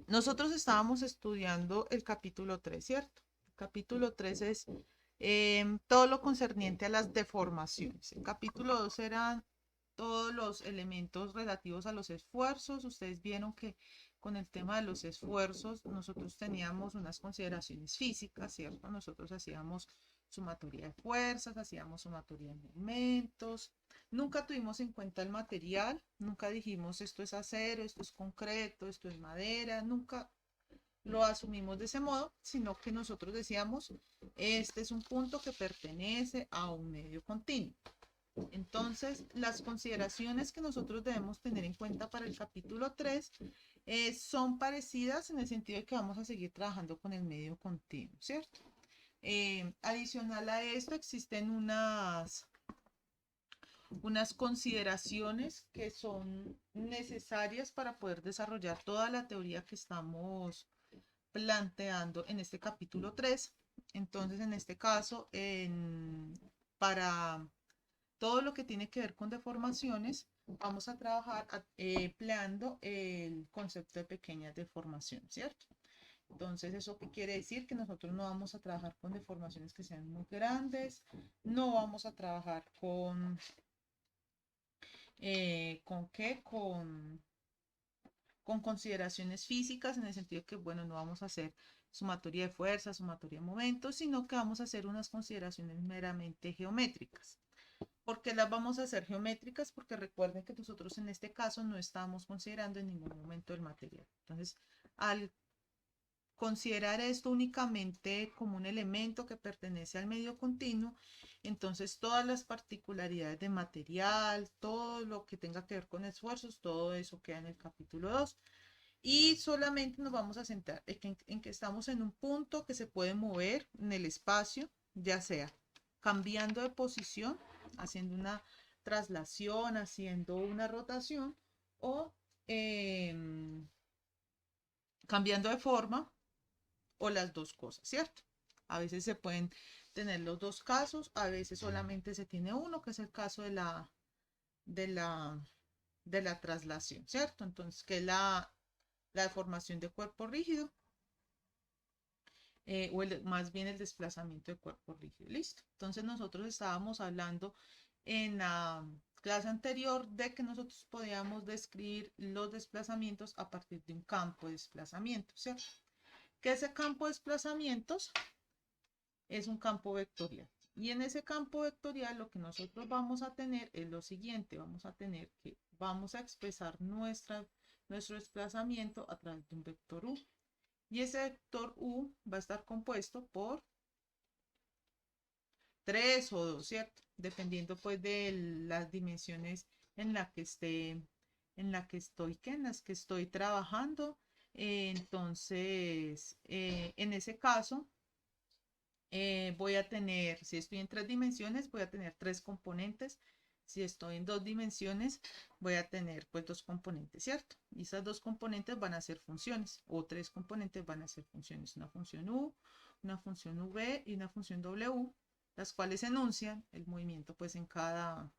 nosotros estábamos estudiando el capítulo 3, ¿cierto? El capítulo 3 es todo lo concerniente a las deformaciones. El capítulo 2 eran todos los elementos relativos a los esfuerzos. Ustedes vieron que con el tema de los esfuerzos nosotros teníamos unas consideraciones físicas, ¿cierto? Nosotros hacíamos sumatoria de fuerzas, hacíamos sumatoria de momentos. Nunca tuvimos en cuenta el material, nunca dijimos esto es acero, esto es concreto, esto es madera, nunca lo asumimos de ese modo, sino que nosotros decíamos, este es un punto que pertenece a un medio continuo. Entonces, las consideraciones que nosotros debemos tener en cuenta para el capítulo 3 son parecidas en el sentido de que vamos a seguir trabajando con el medio continuo, ¿cierto? Adicional a esto, existen unas consideraciones que son necesarias para poder desarrollar toda la teoría que estamos planteando en este capítulo 3. Entonces, en este caso, para todo lo que tiene que ver con deformaciones, vamos a trabajar empleando el concepto de pequeñas deformaciones, ¿cierto? Entonces, ¿eso qué quiere decir? Que nosotros no vamos a trabajar con deformaciones que sean muy grandes, no vamos a trabajar ¿con qué? Con consideraciones físicas, en el sentido que, bueno, no vamos a hacer sumatoria de fuerzas, sumatoria de momentos, sino que vamos a hacer unas consideraciones meramente geométricas. ¿Por qué las vamos a hacer geométricas? Porque recuerden que nosotros en este caso no estamos considerando en ningún momento el material. Entonces, al considerar esto únicamente como un elemento que pertenece al medio continuo, entonces todas las particularidades de material, todo lo que tenga que ver con esfuerzos, todo eso queda en el capítulo 2. Y solamente nos vamos a centrar en que estamos en un punto que se puede mover en el espacio, ya sea cambiando de posición, haciendo una traslación, haciendo una rotación o eh, cambiando de forma o las dos cosas, ¿cierto? A veces se pueden tener los dos casos, a veces solamente se tiene uno, que es el caso de la, de la traslación, ¿cierto? Entonces, que es la deformación de cuerpo rígido, más bien el desplazamiento de cuerpo rígido. Listo. Entonces nosotros estábamos hablando en la clase anterior de que nosotros podíamos describir los desplazamientos a partir de un campo de desplazamiento, ¿cierto? Que ese campo de desplazamientos es un campo vectorial. Y en ese campo vectorial lo que nosotros vamos a tener es lo siguiente, vamos a tener que vamos a expresar nuestro desplazamiento a través de un vector U. Y ese vector U va a estar compuesto por 3 o 2, ¿cierto? Dependiendo pues de las dimensiones en la que esté, en las que estoy trabajando. Entonces, en ese caso, voy a tener, si estoy en 3 dimensiones, voy a tener 3 componentes. Si estoy en 2 dimensiones, voy a tener pues 2 componentes, ¿cierto? Y esas 2 componentes van a ser funciones, o 3 componentes van a ser funciones, una función U, una función V y una función W, las cuales enuncian el movimiento pues en cada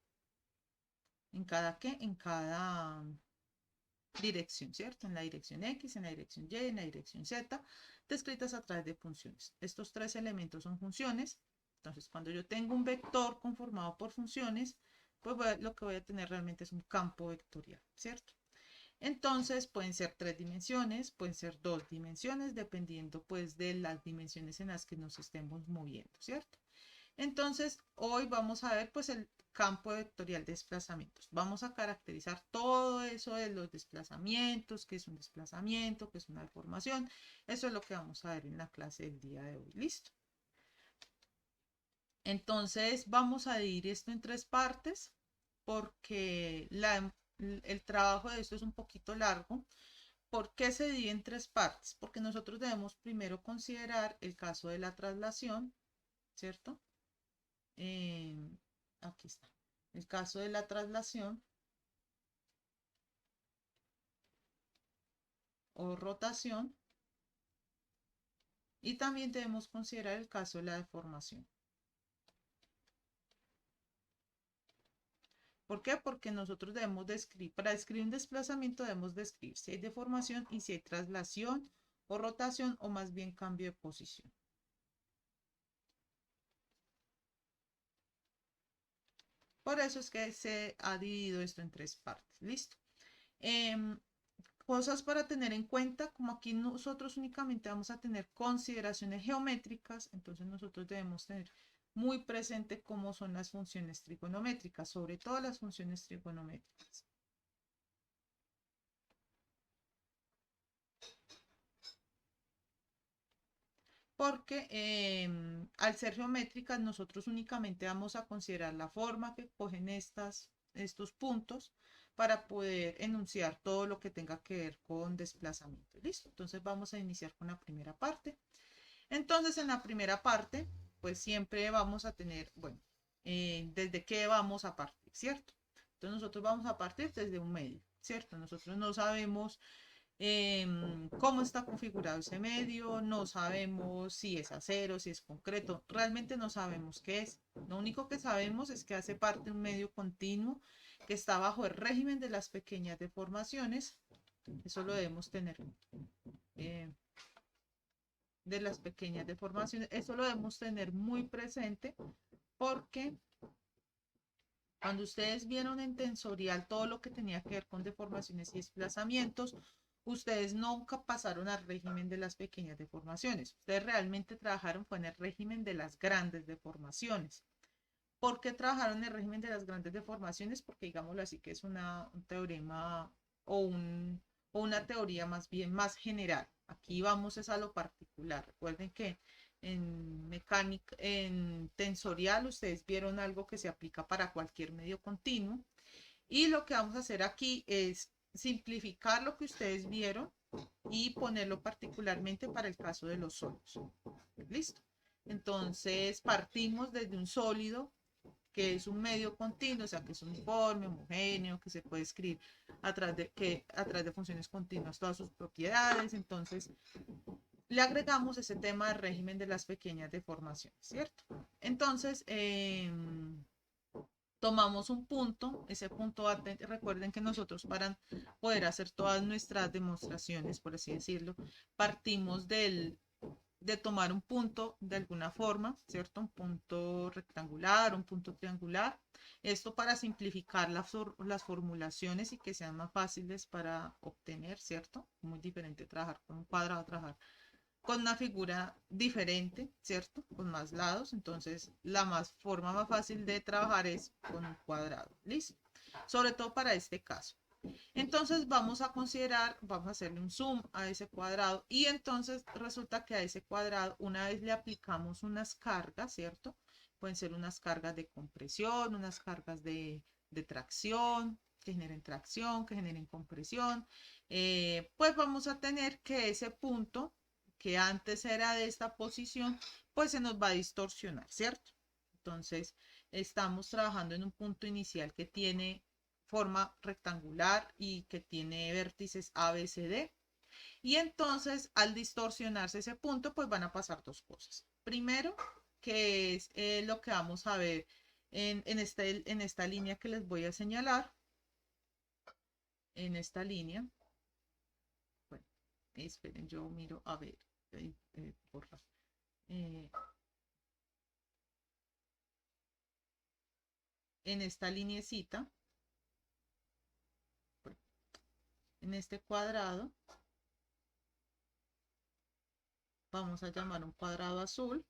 dirección, ¿cierto? En la dirección X, en la dirección Y, en la dirección Z, descritas a través de funciones. Estos 3 elementos son funciones. Entonces, cuando yo tengo un vector conformado por funciones, pues lo que voy a tener realmente es un campo vectorial, ¿cierto? Entonces, pueden ser 3 dimensiones, pueden ser 2 dimensiones, dependiendo pues de las dimensiones en las que nos estemos moviendo, ¿cierto? Entonces, hoy vamos a ver pues el campo vectorial de desplazamientos. Vamos a caracterizar todo eso de los desplazamientos, qué es un desplazamiento, qué es una deformación. Eso es lo que vamos a ver en la clase del día de hoy. ¿Listo? Entonces, vamos a dividir esto en 3 partes porque el trabajo de esto es un poquito largo. ¿Por qué se divide en 3 partes? Porque nosotros debemos primero considerar el caso de la traslación, ¿cierto? eh, Aquí está, el caso de la traslación o rotación, y también debemos considerar el caso de la deformación. ¿Por qué? Porque nosotros debemos describir, para describir un desplazamiento debemos describir si hay deformación y si hay traslación o rotación o más bien cambio de posición. Por eso es que se ha dividido esto en tres partes. ¿Listo? Em, Cosas para tener en cuenta, como aquí nosotros únicamente vamos a tener consideraciones geométricas, entonces nosotros debemos tener muy presente cómo son las funciones trigonométricas, sobre todo las funciones trigonométricas. Porque al ser geométricas nosotros únicamente vamos a considerar la forma que cogen estos puntos para poder enunciar todo lo que tenga que ver con desplazamiento. ¿Listo? Entonces vamos a iniciar con la primera parte. Entonces en la primera parte, pues siempre vamos a tener, bueno, desde qué vamos a partir, ¿cierto? Entonces nosotros vamos a partir desde un medio, ¿cierto? Nosotros no sabemos cómo está configurado ese medio, no sabemos si es acero, si es concreto, realmente no sabemos qué es. Lo único que sabemos es que hace parte de un medio continuo que está bajo el régimen de las pequeñas deformaciones. Eso lo debemos tener eh, de las pequeñas deformaciones. Eso lo debemos tener muy presente porque cuando ustedes vieron en tensorial todo lo que tenía que ver con deformaciones y desplazamientos, ustedes nunca pasaron al régimen de las pequeñas deformaciones. Ustedes realmente trabajaron fue en el régimen de las grandes deformaciones. ¿Por qué trabajaron en el régimen de las grandes deformaciones? Porque digámoslo así, que es un teorema o una teoría más bien más general. Aquí vamos es a lo particular. Recuerden que en mecánica, en tensorial, ustedes vieron algo que se aplica para cualquier medio continuo. Y lo que vamos a hacer aquí es simplificar lo que ustedes vieron y ponerlo particularmente para el caso de los sólidos. ¿Listo? Entonces partimos desde un sólido que es un medio continuo, o sea, que es uniforme, homogéneo, que se puede escribir a través de funciones continuas todas sus propiedades. Entonces, le agregamos ese tema del régimen de las pequeñas deformaciones, ¿cierto? Entonces, tomamos un punto, ese punto, recuerden que nosotros para poder hacer todas nuestras demostraciones, por así decirlo, partimos de tomar un punto de alguna forma, ¿cierto? Un punto rectangular, un punto triangular. Esto para simplificar las formulaciones y que sean más fáciles para obtener, ¿cierto? Muy diferente trabajar con un cuadrado, trabajar con una figura diferente, ¿cierto? Con más lados. Entonces, forma más fácil de trabajar es con un cuadrado. ¿Listo? Sobre todo para este caso. Entonces vamos a considerar, vamos a hacerle un zoom a ese cuadrado y entonces resulta que a ese cuadrado una vez le aplicamos unas cargas, ¿cierto? Pueden ser unas cargas de compresión, unas cargas de tracción, que generen tracción, que generen compresión. Pues vamos a tener que ese punto que antes era de esta posición, pues se nos va a distorsionar, ¿cierto? Entonces estamos trabajando en un punto inicial que tiene forma rectangular y que tiene vértices A, B, C, D. Y entonces, al distorsionarse ese punto, pues van a pasar dos cosas. Primero, que es lo que vamos a ver en esta línea que les voy a señalar. En esta línea. Bueno, esperen, yo miro a ver. Porfa. Eh, en esta linecita, bueno, en este cuadrado, vamos a llamar un cuadrado azul.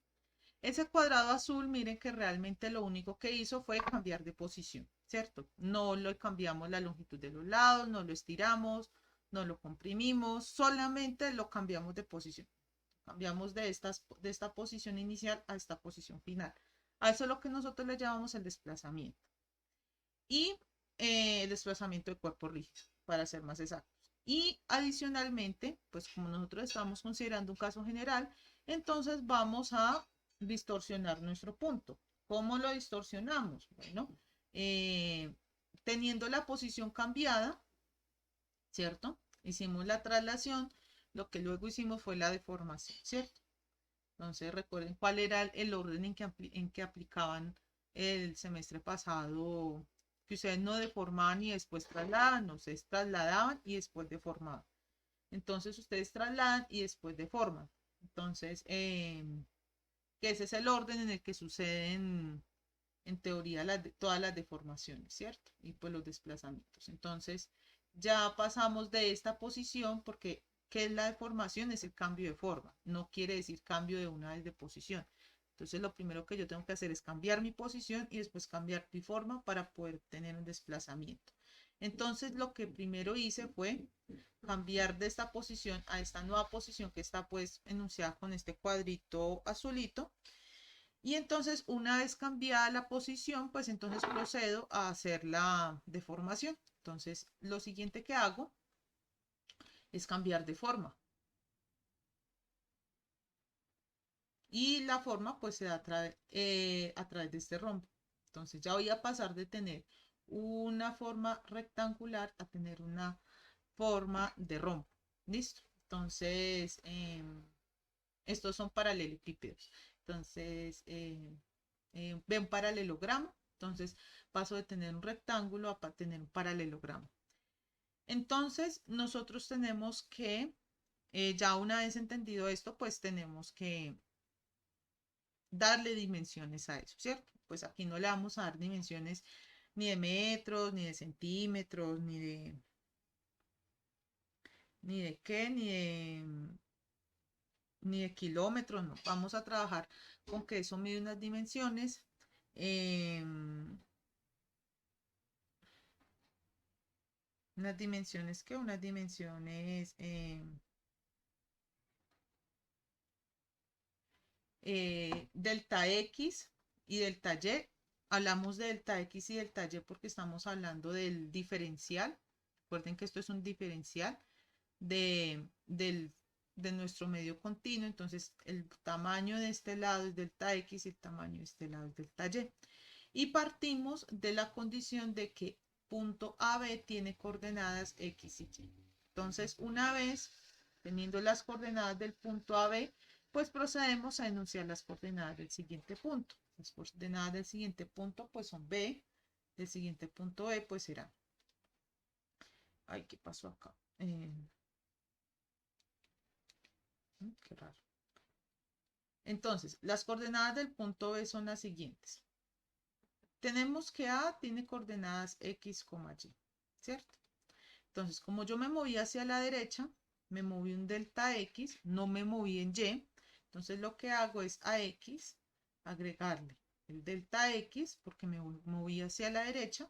Ese cuadrado azul, miren que realmente lo único que hizo fue cambiar de posición, ¿cierto? No lo cambiamos la longitud de los lados, no lo estiramos, no lo comprimimos, solamente lo cambiamos de posición. Cambiamos de esta posición inicial a esta posición final. A eso es lo que nosotros le llamamos el desplazamiento. Y el desplazamiento de cuerpo rígido, para ser más exactos. Y adicionalmente, pues como nosotros estamos considerando un caso general, entonces vamos a distorsionar nuestro punto. ¿Cómo lo distorsionamos? Bueno, eh, teniendo la posición cambiada, ¿cierto? Hicimos la traslación, lo que luego hicimos fue la deformación, ¿cierto? Entonces recuerden cuál era el orden en que aplicaban el semestre pasado que ustedes no deformaban y después trasladan, no, ustedes trasladaban y después deformaban. Entonces ustedes trasladan y después deforman. Entonces, que ese es el orden en el que suceden, en teoría, todas las deformaciones, ¿cierto? Y pues los desplazamientos. Entonces, ya pasamos de esta posición porque, ¿qué es la deformación? Es el cambio de forma. No quiere decir cambio de una vez de posición. Entonces, lo primero que yo tengo que hacer es cambiar mi posición y después cambiar mi forma para poder tener un desplazamiento. Entonces, lo que primero hice fue cambiar de esta posición a esta nueva posición que está pues enunciada con este cuadrito azulito. Y entonces una vez cambiada la posición, pues entonces procedo a hacer la deformación. Entonces lo siguiente que hago es cambiar de forma. Y la forma pues se da a través de este rombo. Entonces ya voy a pasar de tener una forma rectangular a tener una forma de rombo. ¿Listo? Entonces, estos son paralelepípedos. Entonces, ve un paralelogramo. Entonces, paso de tener un rectángulo a tener un paralelogramo. Entonces, nosotros tenemos que, ya una vez entendido esto, pues tenemos que darle dimensiones a eso, ¿cierto? Pues aquí no le vamos a dar dimensiones ni de metros, ni de centímetros, ni de qué, ni de kilómetros, no. Vamos a trabajar con que eso mide unas dimensiones. eh, unas dimensiones que unas dimensiones delta X y delta Y. Hablamos de delta X y delta Y porque estamos hablando del diferencial. Recuerden que esto es un diferencial de nuestro medio continuo. Entonces, el tamaño de este lado es delta X y el tamaño de este lado es delta Y. Y partimos de la condición de que punto AB tiene coordenadas X y Y. Entonces, una vez teniendo las coordenadas del punto AB, pues procedemos a enunciar las coordenadas del siguiente punto. Las coordenadas del siguiente punto pues son B, del siguiente punto E pues será. Ay, ¿qué pasó acá? Qué raro. Entonces, las coordenadas del punto B son las siguientes. Tenemos que A tiene coordenadas X, Y, ¿cierto? Entonces, como yo me moví hacia la derecha, me moví un delta X, no me moví en Y. Entonces, lo que hago es a X agregarle el delta X porque me moví hacia la derecha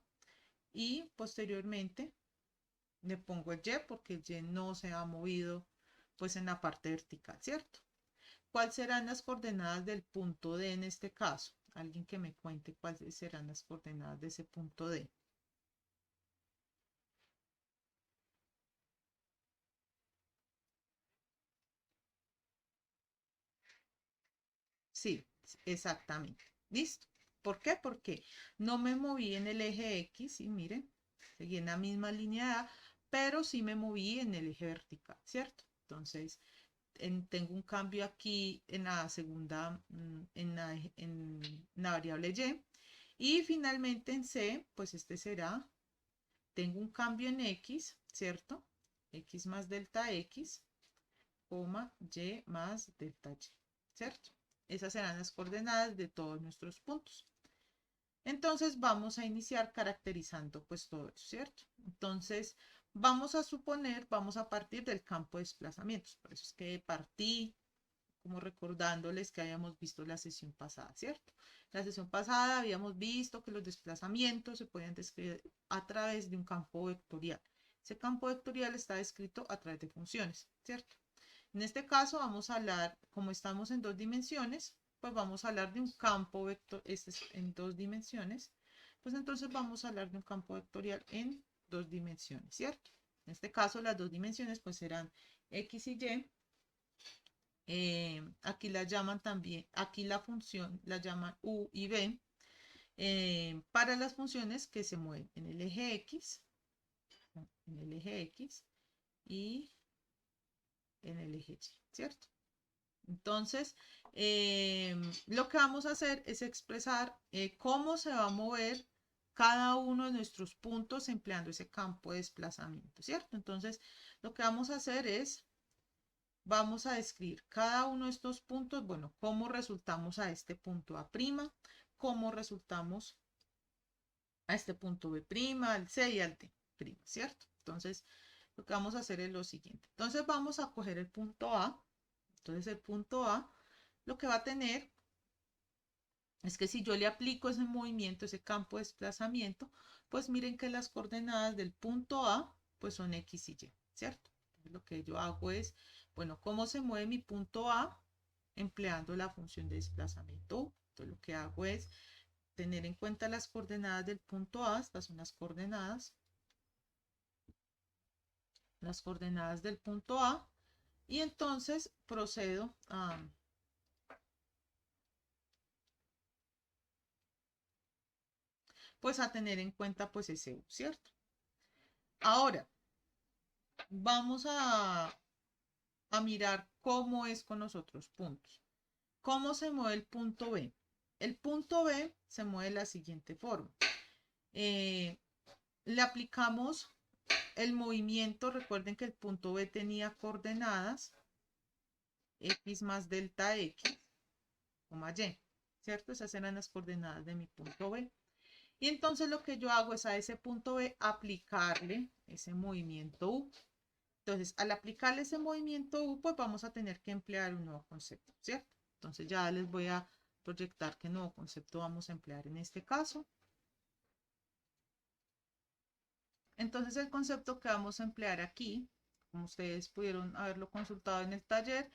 y posteriormente le pongo el Y porque el Y no se ha movido pues en la parte vertical, ¿cierto? ¿Cuáles serán las coordenadas del punto D en este caso? Alguien que me cuente cuáles serán las coordenadas de ese punto D. Sí, exactamente. ¿Listo? ¿Por qué? Porque no me moví en el eje X y miren, seguí en la misma línea A, pero sí me moví en el eje vertical, ¿cierto? Entonces, tengo un cambio aquí en la segunda, en la variable Y. Y finalmente en C, pues este será, tengo un cambio en X, ¿cierto? X más delta X, coma, Y más delta Y, ¿cierto? Esas serán las coordenadas de todos nuestros puntos. Entonces vamos a iniciar caracterizando pues todo eso, ¿cierto? Entonces vamos a suponer, vamos a partir del campo de desplazamientos. Por eso es que partí como recordándoles que habíamos visto la sesión pasada, ¿cierto? La sesión pasada habíamos visto que los desplazamientos se pueden describir a través de un campo vectorial. Ese campo vectorial está descrito a través de funciones, ¿cierto? En este caso vamos a hablar, como estamos en dos dimensiones, pues vamos a hablar de un campo vector, este es en dos dimensiones, pues entonces vamos a hablar de un campo vectorial en dos dimensiones, ¿cierto? En este caso las dos dimensiones pues serán X y Y. Aquí la llaman también, aquí la función la llaman U y B, para las funciones que se mueven en el eje X, en el eje X y en el eje Y, ¿cierto? Entonces, lo que vamos a hacer es expresar cómo se va a mover cada uno de nuestros puntos empleando ese campo de desplazamiento, ¿cierto? Entonces, lo que vamos a hacer es, vamos a describir cada uno de estos puntos, bueno, cómo resultamos a este punto A', cómo resultamos a este punto B', al C y al D', ¿cierto? Entonces, lo que vamos a hacer es lo siguiente. Entonces, vamos a coger el punto A. Entonces, el punto A lo que va a tener es que si yo le aplico ese movimiento, ese campo de desplazamiento, pues miren que las coordenadas del punto A, pues son X y Y, ¿cierto? Entonces, lo que yo hago es, bueno, ¿cómo se mueve mi punto A? Empleando la función de desplazamiento U. Entonces, lo que hago es tener en cuenta las coordenadas del punto A, estas son las coordenadas del punto A, y entonces procedo a pues a tener en cuenta pues ese U, ¿cierto? Ahora, vamos a mirar cómo es con los otros puntos. ¿Cómo se mueve el punto B? El punto B se mueve de la siguiente forma. Le aplicamos el movimiento, recuerden que el punto B tenía coordenadas X más delta X, Y, ¿cierto? Esas eran las coordenadas de mi punto B. Y entonces lo que yo hago es a ese punto B aplicarle ese movimiento U. Entonces, al aplicarle ese movimiento U, pues vamos a tener que emplear un nuevo concepto, ¿cierto? Entonces ya les voy a proyectar qué nuevo concepto vamos a emplear en este caso. Entonces el concepto que vamos a emplear aquí, como ustedes pudieron haberlo consultado en el taller,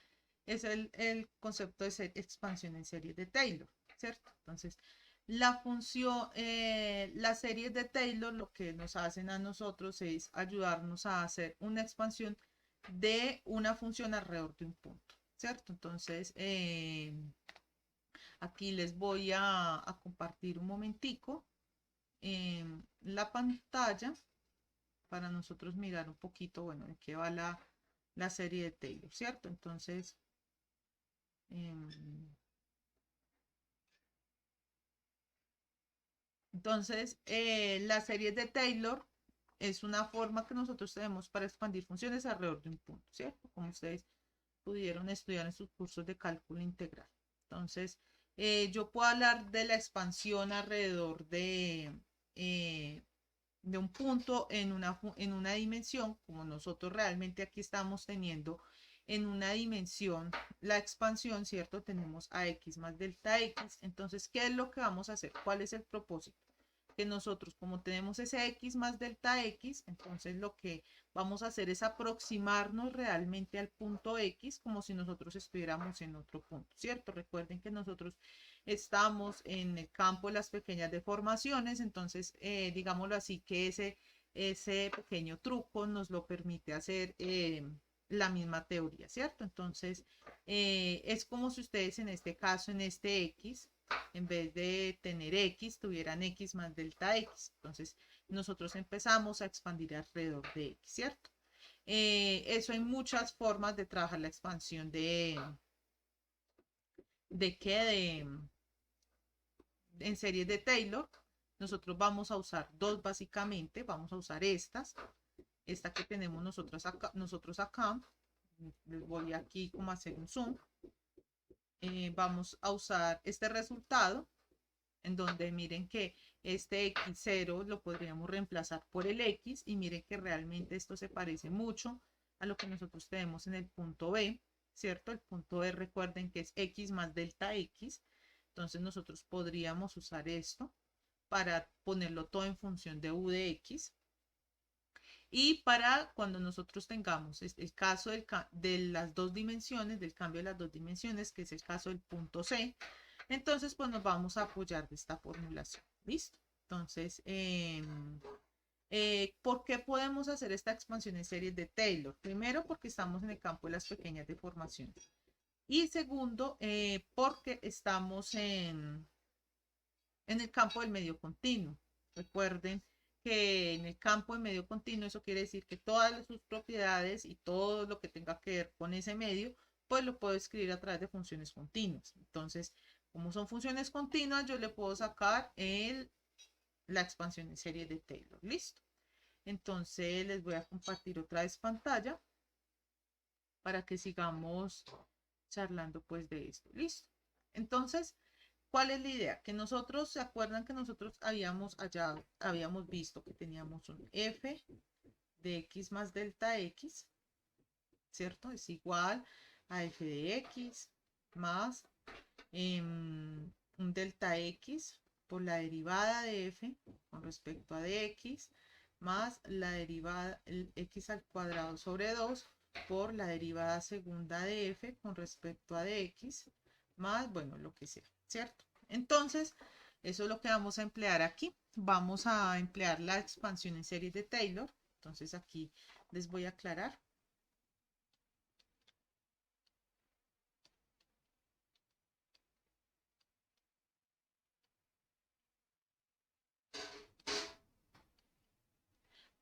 es el concepto de expansión en series de Taylor, ¿cierto? Entonces, la función, las series de Taylor lo que nos hacen a nosotros es ayudarnos a hacer una expansión de una función alrededor de un punto, ¿cierto? Entonces, aquí les voy a compartir un momentico la pantalla para nosotros mirar un poquito, bueno, de qué va la serie de Taylor, ¿cierto? Entonces, eh, la serie de Taylor es una forma que nosotros tenemos para expandir funciones alrededor de un punto, ¿cierto? Como ustedes pudieron estudiar en sus cursos de cálculo integral. Entonces, yo puedo hablar de la expansión alrededor de un punto en una dimensión, como nosotros realmente aquí estamos teniendo en una dimensión la expansión, ¿cierto? Tenemos a x más delta x. Entonces, ¿qué es lo que vamos a hacer? ¿Cuál es el propósito? Que nosotros, como tenemos ese x más delta x, entonces lo que vamos a hacer es aproximarnos realmente al punto x como si nosotros estuviéramos en otro punto, ¿cierto? Recuerden que nosotros estamos en el campo de las pequeñas deformaciones, entonces digámoslo así, que ese pequeño truco nos lo permite hacer la misma teoría, ¿cierto? Entonces, es como si ustedes en este caso, en este x, en vez de tener x, tuvieran x más delta x. Entonces, nosotros empezamos a expandir alrededor de x, ¿cierto? Eso hay muchas formas de trabajar la expansión de qué, en series de Taylor. Nosotros vamos a usar dos básicamente, vamos a usar esta que tenemos nosotros acá. Les voy aquí como a hacer un zoom. Vamos a usar este resultado en donde miren que este x0 lo podríamos reemplazar por el x y miren que realmente esto se parece mucho a lo que nosotros tenemos en el punto B, ¿cierto? El punto B recuerden que es x más delta x, entonces nosotros podríamos usar esto para ponerlo todo en función de u de x. Y para cuando nosotros tengamos el caso de las dos dimensiones, del cambio de las dos dimensiones, que es el caso del punto C, entonces pues nos vamos a apoyar de esta formulación. ¿Listo? Entonces, ¿por qué podemos hacer esta expansión en series de Taylor? Primero, porque estamos en el campo de las pequeñas deformaciones. Y segundo, porque estamos en el campo del medio continuo. Recuerden que en el campo de medio continuo eso quiere decir que todas sus propiedades y todo lo que tenga que ver con ese medio, pues lo puedo escribir a través de funciones continuas. Entonces, como son funciones continuas, yo le puedo sacar la expansión en serie de Taylor. Listo. Entonces les voy a compartir otra vez pantalla para que sigamos charlando pues de esto. Listo. Entonces, ¿cuál es la idea? Que nosotros, ¿se acuerdan que nosotros habíamos visto que teníamos un f de x más delta x, ¿cierto? Es igual a f de x más un delta x por la derivada de f con respecto a dx más la derivada el x al cuadrado sobre 2 por la derivada segunda de f con respecto a dx más, bueno, lo que sea, ¿cierto? Entonces, eso es lo que vamos a emplear aquí. Vamos a emplear la expansión en serie de Taylor. Entonces aquí les voy a aclarar.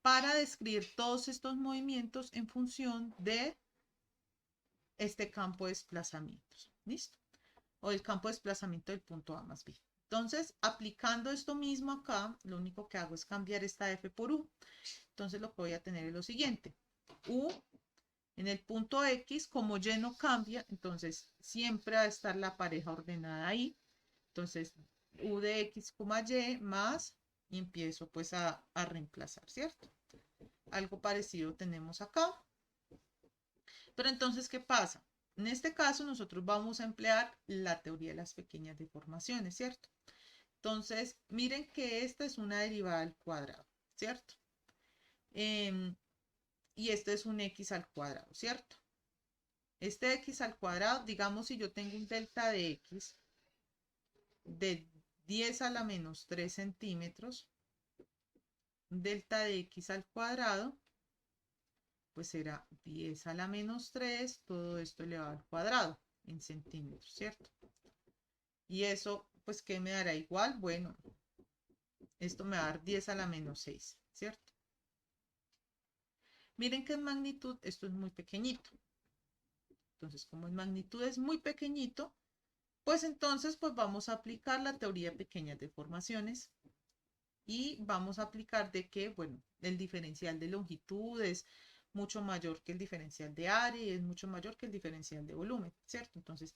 Para describir todos estos movimientos en función de este campo de desplazamientos. ¿Listo? O el campo de desplazamiento del punto A más bien. Entonces, aplicando esto mismo acá, lo único que hago es cambiar esta f por u. Entonces, lo que voy a tener es lo siguiente. U en el punto X, como y no cambia, entonces siempre va a estar la pareja ordenada ahí. Entonces, u de x, y más, y empiezo pues a reemplazar, ¿cierto? Algo parecido tenemos acá. Pero entonces, ¿qué pasa? En este caso, nosotros vamos a emplear la teoría de las pequeñas deformaciones, ¿cierto? Entonces, miren que esta es una derivada al cuadrado, ¿cierto? Y este es un x al cuadrado, ¿cierto? Este x al cuadrado, digamos si yo tengo un delta de x de 10 a la menos 3 centímetros, delta de x al cuadrado, pues será 10 a la menos 3, todo esto elevado al cuadrado en centímetros, ¿cierto? Y eso, pues, ¿qué me dará igual? Bueno, esto me va a dar 10 a la menos 6, ¿cierto? Miren que en magnitud esto es muy pequeñito. Entonces, como en magnitud es muy pequeñito, pues entonces pues vamos a aplicar la teoría de pequeñas deformaciones y vamos a aplicar de que, bueno, el diferencial de longitud es mucho mayor que el diferencial de área y es mucho mayor que el diferencial de volumen, ¿cierto? Entonces,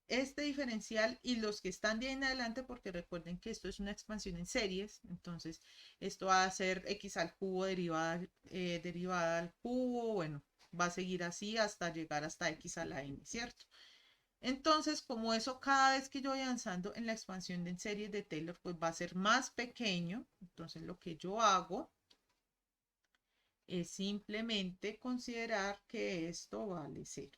este diferencial y los que están de ahí en adelante, porque recuerden que esto es una expansión en series, entonces esto va a ser x al cubo derivada al cubo, bueno, va a seguir así hasta llegar hasta x a la n, ¿cierto? Entonces, como eso cada vez que yo voy avanzando en la expansión de series de Taylor, pues va a ser más pequeño. Entonces, lo que yo hago es simplemente considerar que esto vale 0.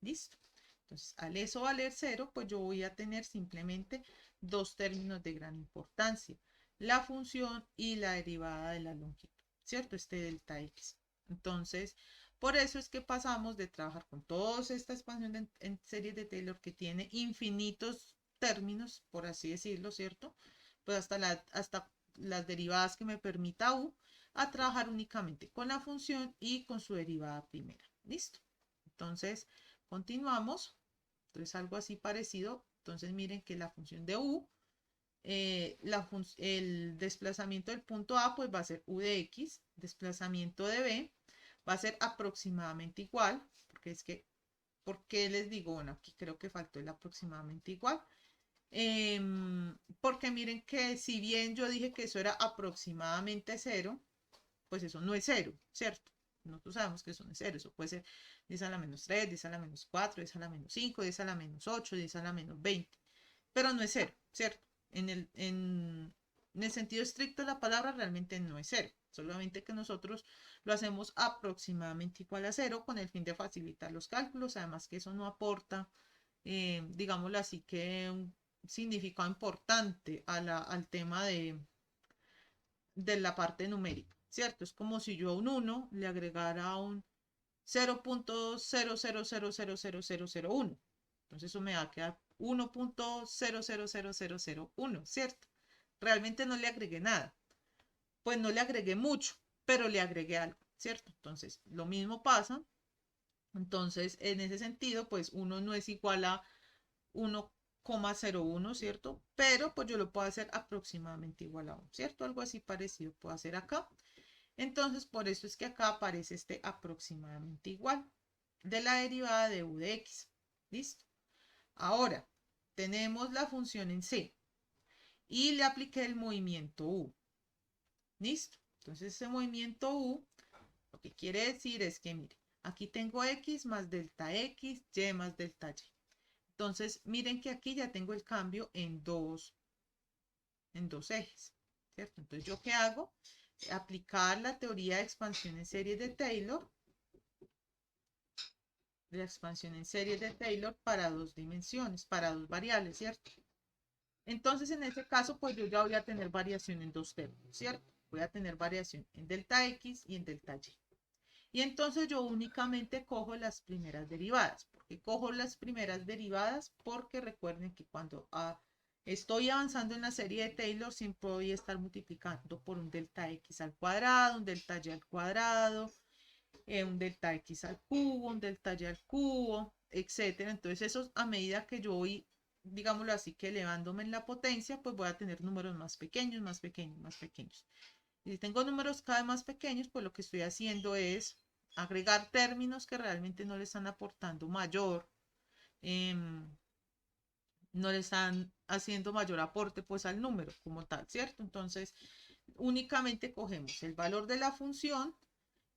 ¿Listo? Entonces, al eso valer 0, pues yo voy a tener simplemente dos términos de gran importancia. La función y la derivada de la longitud, ¿cierto? Este delta x. Entonces, por eso es que pasamos de trabajar con toda esta expansión en series de Taylor que tiene infinitos términos, por así decirlo, ¿cierto? Pues hasta las derivadas que me permita u, a trabajar únicamente con la función y con su derivada primera. ¿Listo? Entonces, continuamos. Entonces, algo así parecido. Entonces, miren que la función de u, el desplazamiento del punto A, pues va a ser u de x. Desplazamiento de b va a ser aproximadamente igual. Porque es que, ¿por qué les digo? Bueno, aquí creo que faltó el aproximadamente igual. Porque miren que si bien yo dije que eso era aproximadamente 0, pues eso no es 0, ¿cierto? Nosotros sabemos que eso no es 0, eso puede ser 10 a la menos 3, 10 a la menos 4, 10 a la menos 5, 10 a la menos 8, 10 a la menos 20, pero no es 0, ¿cierto? En el sentido estricto de la palabra realmente no es 0, solamente que nosotros lo hacemos aproximadamente igual a 0 con el fin de facilitar los cálculos, además que eso no aporta, digámoslo así, que un significado importante al tema de la parte numérica, ¿cierto? Es como si yo a un 1 le agregara un 0.000000001. Entonces eso me va a quedar 1.0000001, ¿cierto? Realmente no le agregué nada. Pues no le agregué mucho, pero le agregué algo, ¿cierto? Entonces lo mismo pasa. Entonces, en ese sentido, pues 1 no es igual a 1 0,01, ¿cierto? Pero pues yo lo puedo hacer aproximadamente igual a 1, ¿cierto? Algo así parecido puedo hacer acá. Entonces, por eso es que acá aparece este aproximadamente igual de la derivada de u de x. ¿Listo? Ahora, tenemos la función en c y le apliqué el movimiento u. ¿Listo? Entonces, ese movimiento u, lo que quiere decir es que, mire, aquí tengo x más delta x, y más delta y. Entonces, miren que aquí ya tengo el cambio en dos ejes, ¿cierto? Entonces, ¿yo qué hago? Aplicar la teoría de expansión en serie de Taylor, para dos dimensiones, para dos variables, ¿cierto? Entonces, en este caso, pues yo ya voy a tener variación en dos términos, ¿cierto? Voy a tener variación en delta x y en delta y. Y entonces yo únicamente cojo las primeras derivadas. ¿Por qué cojo las primeras derivadas? Porque recuerden que cuando estoy avanzando en la serie de Taylor, siempre voy a estar multiplicando por un delta x al cuadrado, un delta y al cuadrado, un delta x al cubo, un delta y al cubo, etcétera. Entonces, eso a medida que yo voy, digámoslo así, que elevándome en la potencia, pues voy a tener números más pequeños, más pequeños, más pequeños. Y si tengo números cada vez más pequeños, pues lo que estoy haciendo es agregar términos que realmente no le están aportando mayor, eh, no le están haciendo mayor aporte pues al número como tal, ¿cierto? Entonces, únicamente cogemos el valor de la función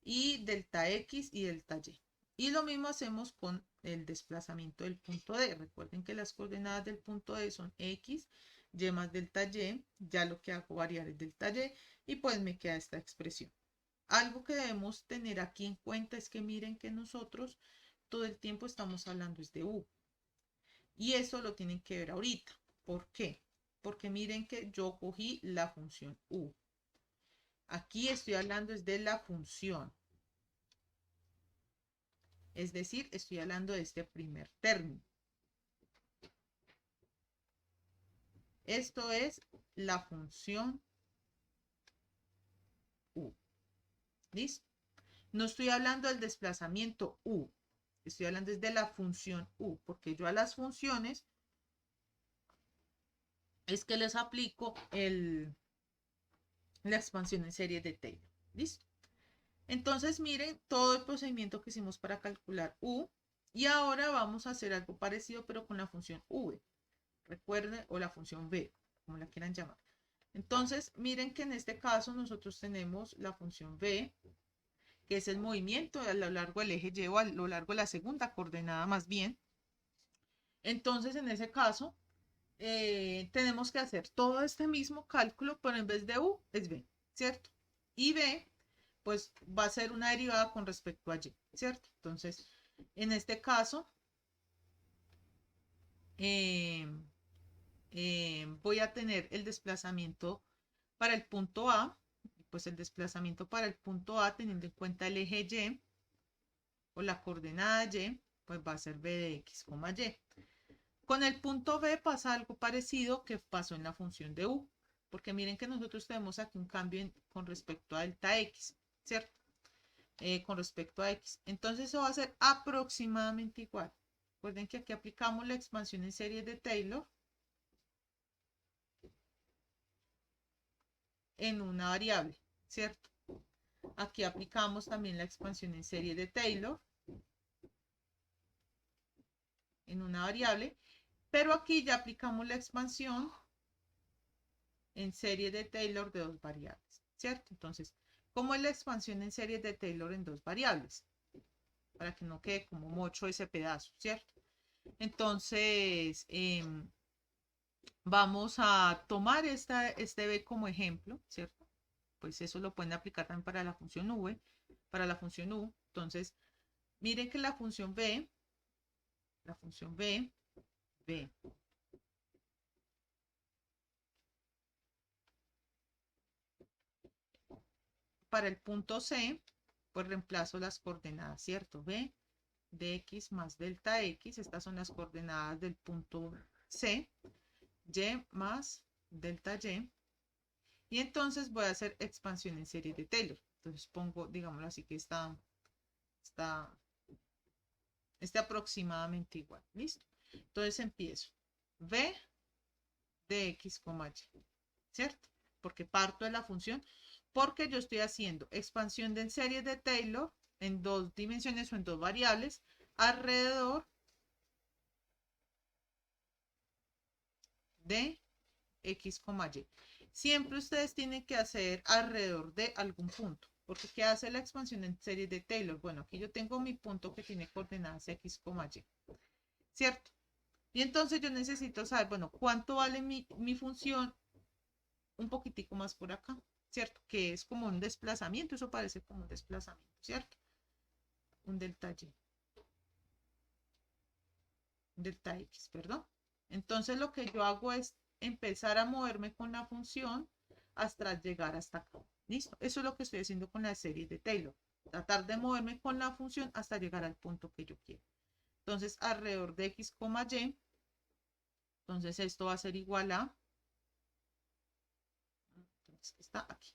y delta x y delta y. Y lo mismo hacemos con el desplazamiento del punto D. Recuerden que las coordenadas del punto D son x, y más delta y. Ya lo que hago variar es delta y pues me queda esta expresión. Algo que debemos tener aquí en cuenta es que miren que nosotros todo el tiempo estamos hablando es de u. Y eso lo tienen que ver ahorita. ¿Por qué? Porque miren que yo cogí la función u. Aquí estoy hablando es de la función. Es decir, estoy hablando de este primer término. Esto es la función u. ¿Listo? No estoy hablando del desplazamiento u. Estoy hablando de la función u, porque yo a las funciones es que les aplico la expansión en serie de Taylor. ¿Listo? Entonces, miren todo el procedimiento que hicimos para calcular u. Y ahora vamos a hacer algo parecido, pero con la función v. Recuerden, o la función v, como la quieran llamar. Entonces, miren que en este caso nosotros tenemos la función v, que es el movimiento a lo largo del eje Y o a lo largo de la segunda coordenada más bien. Entonces, en ese caso, tenemos que hacer todo este mismo cálculo, pero en vez de u es v, ¿cierto? Y v, pues va a ser una derivada con respecto a y, ¿cierto? Entonces, en este caso, eh, voy a tener el desplazamiento para el punto A, pues el desplazamiento para el punto A teniendo en cuenta el eje Y o la coordenada Y, pues va a ser b de x, y. Con el punto B pasa algo parecido que pasó en la función de u, porque miren que nosotros tenemos aquí un cambio con respecto a delta x, ¿cierto? Con respecto a x. Entonces eso va a ser aproximadamente igual. Recuerden que aquí aplicamos la expansión en serie de Taylor en una variable, ¿cierto? Aquí aplicamos también la expansión en serie de Taylor en una variable, pero aquí ya aplicamos la expansión en serie de Taylor de dos variables, ¿cierto? Entonces, ¿cómo es la expansión en serie de Taylor en dos variables? Para que no quede como mocho ese pedazo, ¿cierto? Entonces, vamos a tomar este b como ejemplo, ¿cierto? Pues eso lo pueden aplicar también para la función v, para la función u. Entonces, miren que la función b, b, para el punto C, pues reemplazo las coordenadas, ¿cierto? B de x más delta x, estas son las coordenadas del punto C, y más delta y, y entonces voy a hacer expansión en serie de Taylor. Entonces pongo, digámoslo así, que está aproximadamente igual, ¿listo? Entonces empiezo. v de x, y, ¿cierto? Porque parto de la función, porque yo estoy haciendo expansión de series de Taylor en dos dimensiones o en dos variables alrededor de x, y. Siempre ustedes tienen que hacer alrededor de algún punto, porque ¿qué hace la expansión en series de Taylor? Bueno, aquí yo tengo mi punto que tiene coordenadas x, y, ¿cierto? Y entonces yo necesito saber, bueno, ¿cuánto vale mi función? Un poquitico más por acá, ¿cierto? Que es como un desplazamiento, eso parece como un desplazamiento, ¿cierto? Un delta y, delta x, perdón. Entonces lo que yo hago es empezar a moverme con la función hasta llegar hasta acá. ¿Listo? Eso es lo que estoy haciendo con la serie de Taylor. Tratar de moverme con la función hasta llegar al punto que yo quiero. Entonces, alrededor de x, y, entonces esto va a ser igual a, entonces está aquí,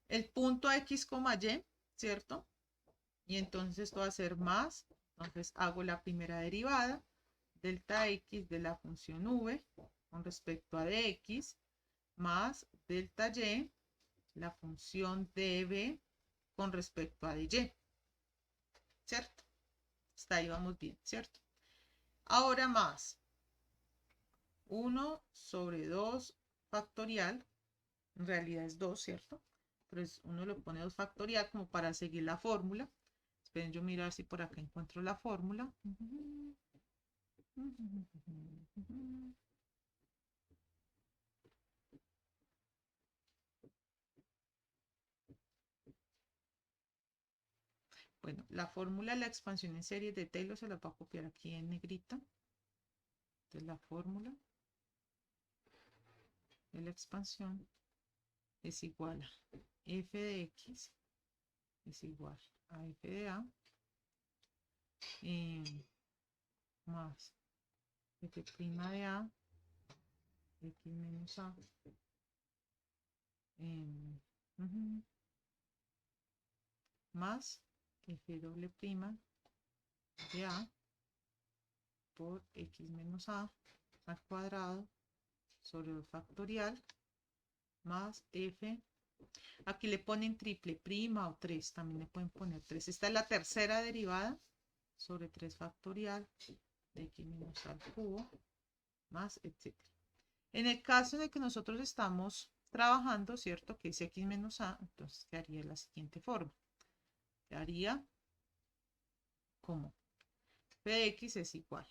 el punto x, y, ¿cierto? Y entonces esto va a ser más, entonces hago la primera derivada, delta x de la función v con respecto a dx, más delta y, la función db con respecto a dy, ¿cierto? Hasta ahí vamos bien, ¿cierto? Ahora más 1 sobre 2 factorial, en realidad es 2, ¿cierto? Pero uno lo pone 2 factorial como para seguir la fórmula. Esperen, yo miro a ver si por acá encuentro la fórmula. Bueno, la fórmula de la expansión en serie de Taylor se la voy a copiar aquí en negrita. Entonces la fórmula de la expansión es igual a f de x es igual a f de a más f' de a x menos a más f doble prima de a por x menos a al cuadrado sobre el factorial más f. Aquí le ponen triple prima o 3, también le pueden poner 3. Esta es la tercera derivada sobre 3 factorial de x menos a al cubo más etcétera. En el caso de que nosotros estamos trabajando, ¿cierto? Que es x menos a, entonces quedaría de la siguiente forma. Quedaría como f de x es igual.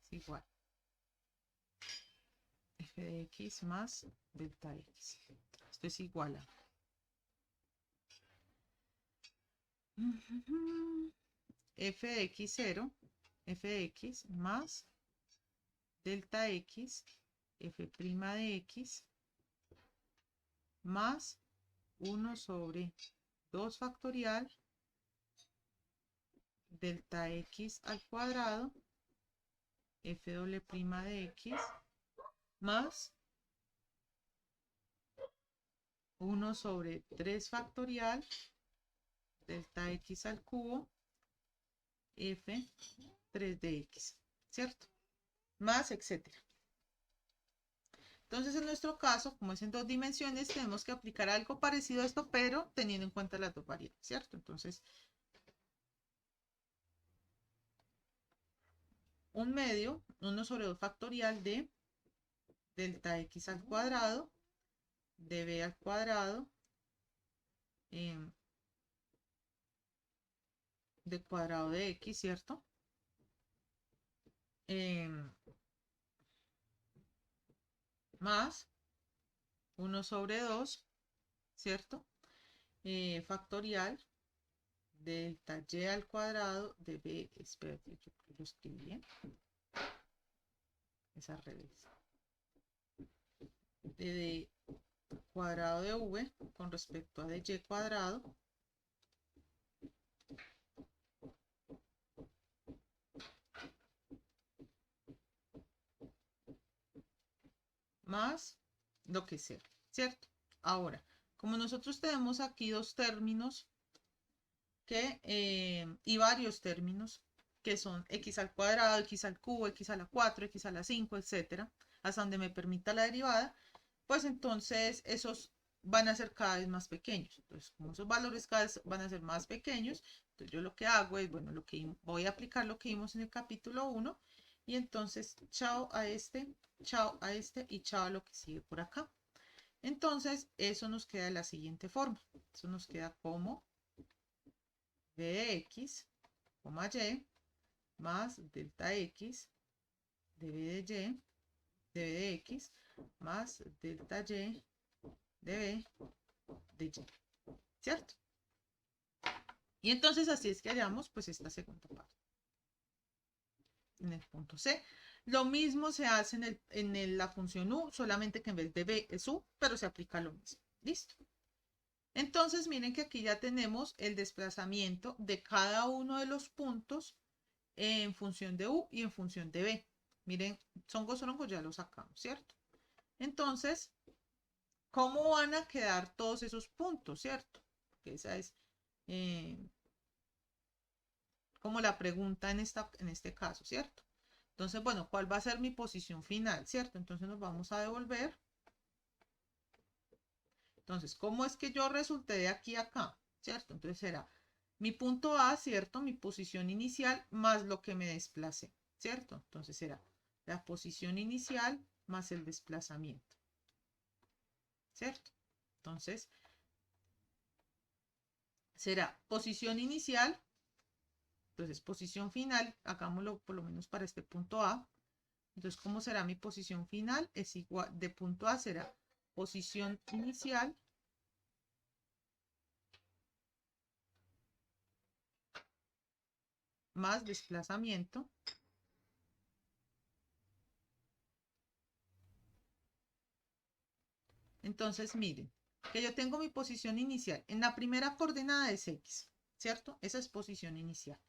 Es igual. F de x más delta x. Esto es igual a f de x0, f de x más delta x, f' de x, más 1 sobre 2 factorial, delta x al cuadrado, f doble prima de x, más 1 sobre 3 factorial, delta x al cubo, f 3 de x, ¿cierto? Más, etcétera. Entonces, en nuestro caso, como es en dos dimensiones, tenemos que aplicar algo parecido a esto, pero teniendo en cuenta las dos variables, ¿cierto? Entonces, un medio, 1 sobre 2 factorial de delta x al cuadrado, de b al cuadrado, de cuadrado de x, ¿cierto? Más 1 sobre 2, ¿cierto? Factorial delta y al cuadrado de b, espérate, yo creo que lo escribí bien, es al revés, de d cuadrado de v con respecto a dy cuadrado más lo que sea, ¿cierto? Ahora, Como nosotros tenemos aquí dos términos y varios términos que son x al cuadrado, x al cubo, x a la 4, x a la 5, etcétera, hasta donde me permita la derivada, pues entonces esos van a ser cada vez más pequeños. Entonces, como esos valores cada vez van a ser más pequeños, entonces yo lo que hago es, bueno, voy a aplicar lo que vimos en el capítulo 1 y entonces chao a este y chao a lo que sigue por acá. Entonces, eso nos queda de la siguiente forma. Eso nos queda como b de x, y, más delta x de b de x, más delta y de b de y, ¿cierto? Y entonces así es que hallamos pues esta segunda parte. En el punto C. Lo mismo se hace en la función u, solamente que en vez de b es u, pero se aplica lo mismo. ¿Listo? Entonces miren que aquí ya tenemos el desplazamiento de cada uno de los puntos en función de u y en función de b. Miren, songo ya lo sacamos, ¿cierto? Entonces, ¿cómo van a quedar todos esos puntos, cierto? Porque esa es como la pregunta en este caso, ¿cierto? Entonces, bueno, ¿cuál va a ser mi posición final, cierto? Entonces nos vamos a devolver. Entonces, ¿cómo es que yo resulté de aquí a acá? ¿Cierto? Entonces será mi punto A, ¿cierto? Mi posición inicial más lo que me desplacé, ¿cierto? Entonces será la posición inicial más el desplazamiento, ¿cierto? Entonces, será posición inicial, entonces posición final, hagámoslo por lo menos para este punto A. Entonces, ¿cómo será mi posición final? Es igual, de punto A será posición inicial más desplazamiento. Entonces, miren, que yo tengo mi posición inicial. En la primera coordenada es X, ¿cierto? Esa es posición inicial.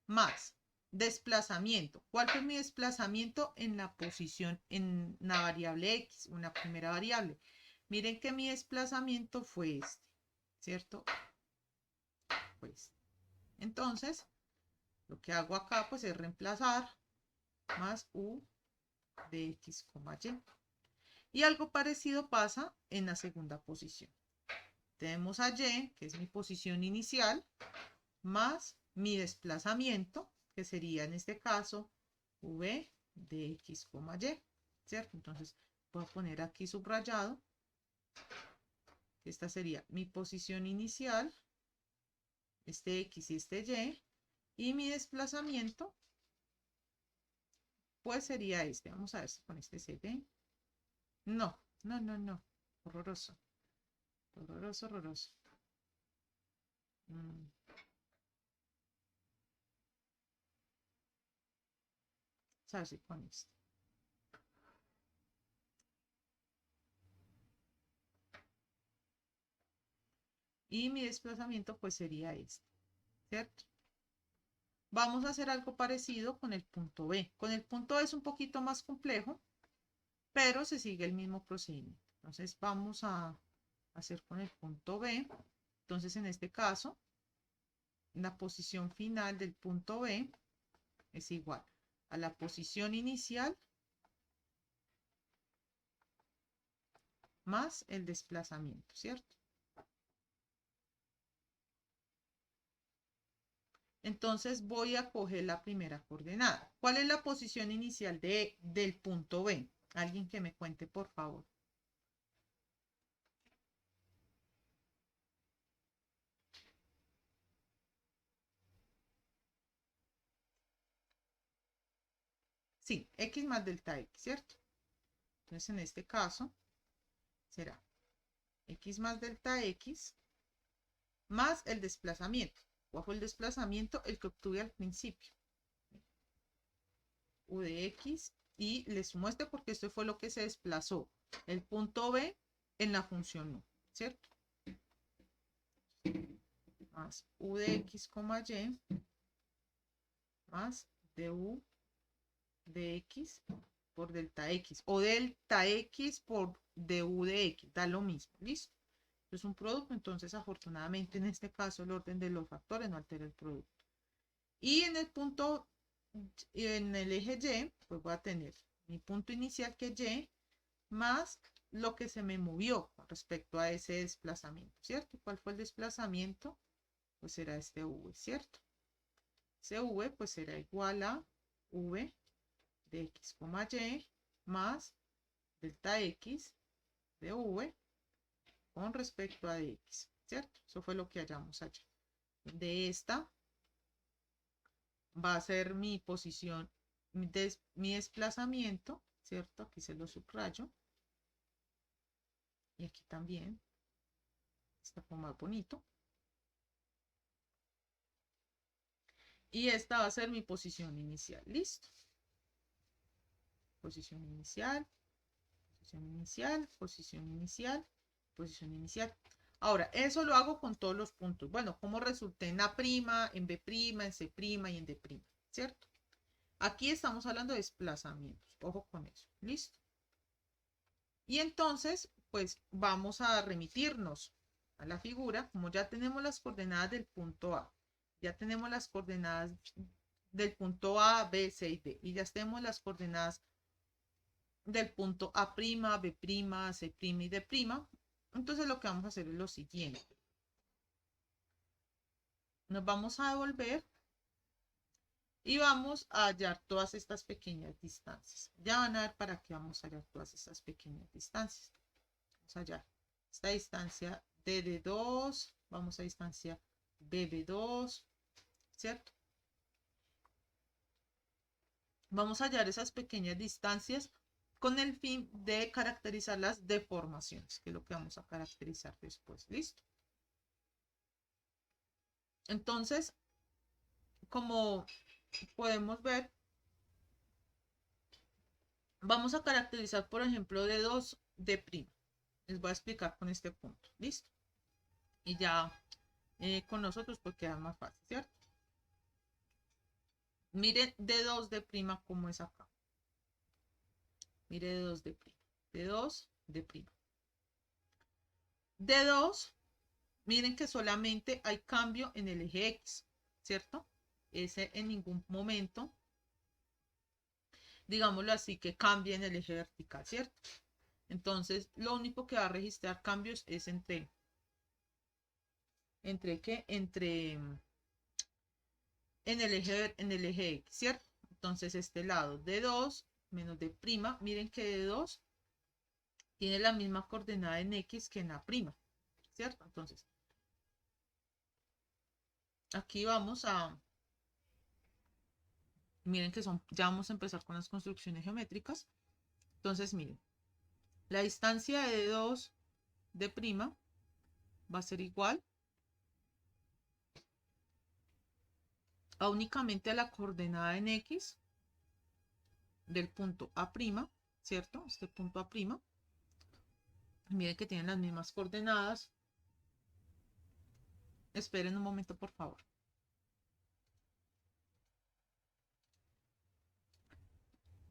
Más desplazamiento. ¿Cuál fue mi desplazamiento en la posición, en la variable X, una primera variable? Miren que mi desplazamiento fue este, ¿cierto? Pues, entonces, lo que hago acá, pues, es reemplazar más u de x, y. Y algo parecido pasa en la segunda posición. Tenemos a y, que es mi posición inicial, más mi desplazamiento, que sería en este caso v de x, y, ¿cierto? Entonces voy a poner aquí subrayado, que esta sería mi posición inicial, este x y este y mi desplazamiento, pues sería este. Vamos a ver si con este se ve. No, no, no, no. Horroroso. Horroroso, horroroso. ¿Sabes si con esto? Y mi desplazamiento pues sería este, ¿cierto? Vamos a hacer algo parecido con el punto B. Con el punto B es un poquito más complejo, pero se sigue el mismo procedimiento. Entonces vamos a hacer con el punto B. Entonces en este caso, la posición final del punto B es igual a la posición inicial más el desplazamiento, ¿cierto? Entonces voy a coger la primera coordenada. ¿Cuál es la posición inicial del punto B? Alguien que me cuente, por favor. Sí, x más delta x, ¿cierto? Entonces en este caso será x más delta x más el desplazamiento. ¿Cuál fue el desplazamiento? El que obtuve al principio. U de x y le sumo este porque esto fue lo que se desplazó. El punto B en la función u, ¿cierto? Más u de x, y más du de x por delta x o delta x por du de x, da lo mismo, ¿listo? Es un producto, entonces afortunadamente en este caso el orden de los factores no altera el producto. Y en el punto, en el eje Y, pues voy a tener mi punto inicial que es Y, más lo que se me movió con respecto a ese desplazamiento, ¿cierto? ¿Cuál fue el desplazamiento? Pues será este V, ¿cierto? Ese V pues será igual a V de X, Y más delta X de V con respecto a X, ¿cierto? Eso fue lo que hallamos allá. De esta va a ser mi posición, mi desplazamiento, ¿cierto? Aquí se lo subrayo. Y aquí también. Está como más bonito. Y esta va a ser mi posición inicial. Listo. Posición inicial, posición inicial, posición inicial, posición inicial. Ahora, eso lo hago con todos los puntos. Bueno, como resulté en A', en B', en C' y en D', ¿cierto? Aquí estamos hablando de desplazamientos. Ojo con eso. Listo. Y entonces, pues vamos a remitirnos a la figura. Como ya tenemos las coordenadas del punto A, ya tenemos las coordenadas del punto A, B, C y D, y ya tenemos las coordenadas del punto A', B', C' y D'. Entonces lo que vamos a hacer es lo siguiente. Nos vamos a devolver y vamos a hallar todas estas pequeñas distancias. Ya van a ver para qué vamos a hallar todas estas pequeñas distancias. Vamos a hallar esta distancia DD2, vamos a distancia BB2, ¿cierto? Vamos a hallar esas pequeñas distancias con el fin de caracterizar las deformaciones, que es lo que vamos a caracterizar después. ¿Listo? Entonces, como podemos ver, vamos a caracterizar, por ejemplo, D2'. Les voy a explicar con este punto. ¿Listo? Y ya con nosotros pues queda más fácil, ¿cierto? Miren D2' como es acá. Mire D2'. D2'. D2, miren que solamente hay cambio en el eje X, ¿cierto? Ese en ningún momento, digámoslo así, que cambie en el eje vertical, ¿cierto? Entonces, lo único que va a registrar cambios es ¿entre qué? En el eje X, ¿cierto? Entonces, este lado D2 menos D', miren que D2 tiene la misma coordenada en X que en A', ¿cierto? Entonces, aquí vamos a, miren que son, ya vamos a empezar con las construcciones geométricas. Entonces, miren, la distancia de 2 de prima va a ser igual a únicamente a la coordenada en X del punto A', ¿cierto? Este punto A'. Miren que tienen las mismas coordenadas. Esperen un momento, por favor.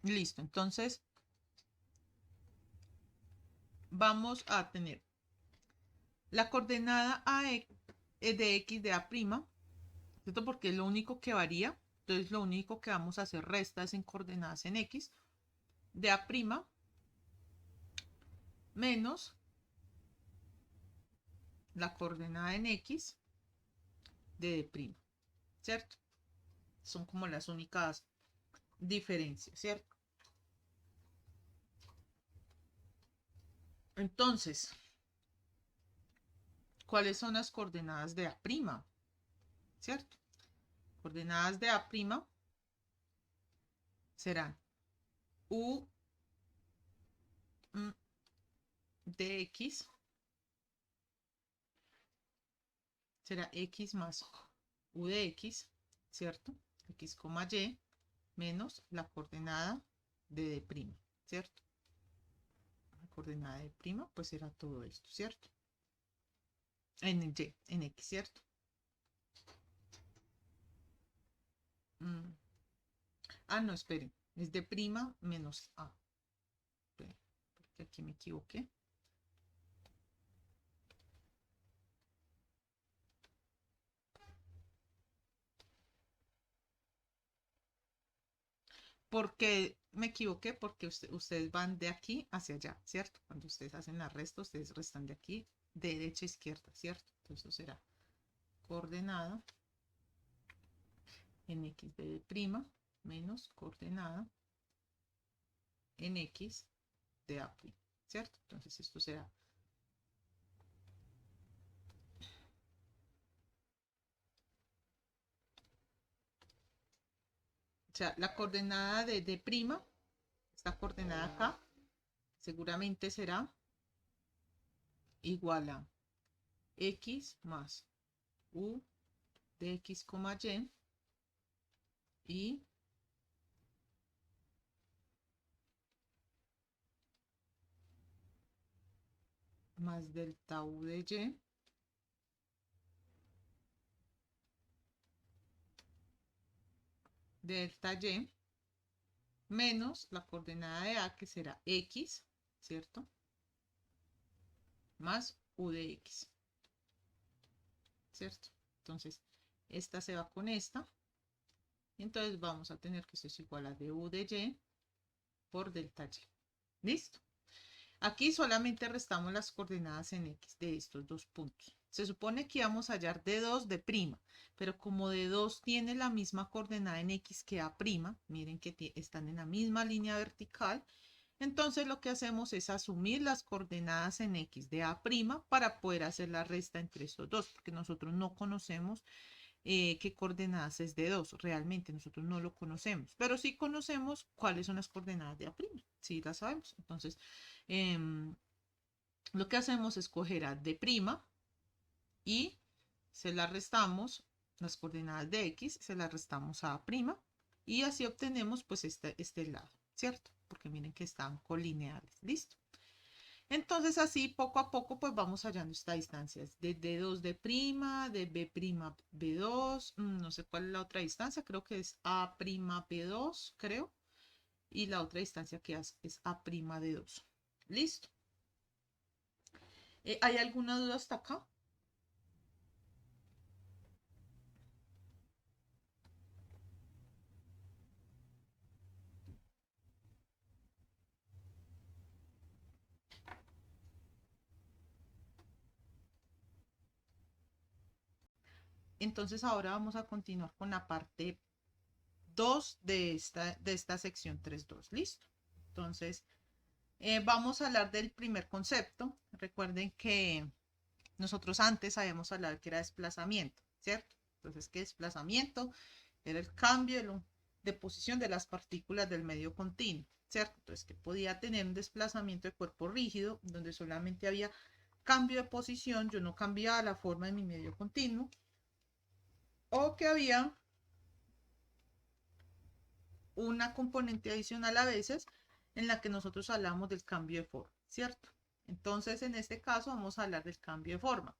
Listo, entonces vamos a tener la coordenada de X de A', ¿cierto? Porque es lo único que varía. Entonces lo único que vamos a hacer restas en coordenadas en X de A' menos la coordenada en X de D', ¿cierto? Son como las únicas diferencias, ¿cierto? Entonces, ¿cuáles son las coordenadas de A'? ¿Cierto? Coordenadas de A' serán U de X, será X más U de X, ¿cierto? X, Y, menos la coordenada de D', ¿cierto? La coordenada de D', pues será todo esto, ¿cierto? En Y, en X, ¿cierto? No, esperen. Es D' menos A. Esperen, porque aquí me equivoqué. Porque me equivoqué, porque ustedes van de aquí hacia allá, ¿cierto? Cuando ustedes hacen la resta, ustedes restan de aquí, de derecha a izquierda, ¿cierto? Entonces eso será coordenada en x de prima menos coordenada en x de a', ¿cierto? Entonces esto será, o sea, la coordenada de prima, esta coordenada acá, seguramente será igual a x más u de x, y más delta u de y delta y menos la coordenada de a, que será x, ¿cierto? Más u de x, ¿cierto? Entonces, esta se va con esta. Entonces vamos a tener que esto es igual a du de y por delta y. ¿Listo? Aquí solamente restamos las coordenadas en x de estos dos puntos. Se supone que íbamos a hallar d2 de prima, pero como d2 tiene la misma coordenada en x que a', miren que están en la misma línea vertical, entonces lo que hacemos es asumir las coordenadas en x de a' para poder hacer la resta entre estos dos, porque nosotros no conocemos qué coordenadas es de 2. Realmente nosotros no lo conocemos, pero sí conocemos cuáles son las coordenadas de a'. Sí las sabemos. Entonces, lo que hacemos es coger a d' y se la restamos, las coordenadas de x, se las restamos a a', y así obtenemos pues este lado, ¿cierto? Porque miren que están colineales. ¿Listo? Entonces así poco a poco pues vamos hallando estas distancias de D2 de prima, de B prima B2, no sé cuál es la otra distancia, creo que es A prima B2, creo, y la otra distancia que es A prima D2. ¿Listo? ¿Hay alguna duda hasta acá? Entonces ahora vamos a continuar con la parte 2 de esta sección 3.2. ¿Listo? Entonces vamos a hablar del primer concepto. Recuerden que nosotros antes habíamos hablado que era desplazamiento, ¿cierto? Entonces, ¿qué desplazamiento? Era el cambio de posición de las partículas del medio continuo, ¿cierto? Entonces, que podía tener un desplazamiento de cuerpo rígido, donde solamente había cambio de posición, yo no cambiaba la forma de mi medio continuo, o que había una componente adicional a veces en la que nosotros hablamos del cambio de forma, ¿cierto? Entonces, en este caso vamos a hablar del cambio de forma.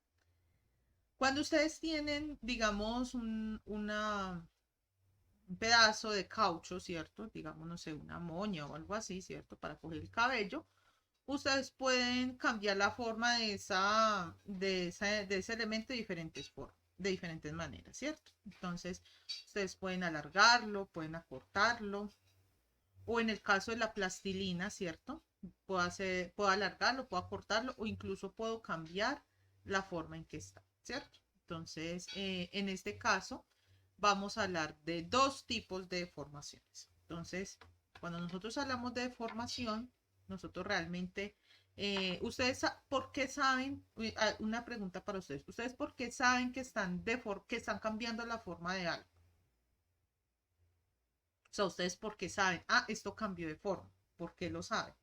Cuando ustedes tienen, digamos, un pedazo de caucho, ¿cierto? Digamos, no sé, una moña o algo así, ¿cierto? Para coger el cabello, ustedes pueden cambiar la forma de ese elemento de diferentes maneras, ¿cierto? Entonces, ustedes pueden alargarlo, pueden acortarlo, o en el caso de la plastilina, ¿cierto? Puedo alargarlo, puedo acortarlo, o incluso puedo cambiar la forma en que está, ¿cierto? Entonces, en este caso, vamos a hablar de dos tipos de deformaciones. Entonces, cuando nosotros hablamos de deformación, nosotros realmente, ustedes, ¿por qué saben? Una pregunta para ustedes. ¿Ustedes por qué saben que están cambiando la forma de algo? O sea, ustedes por qué saben, esto cambió de forma. ¿Por qué lo saben?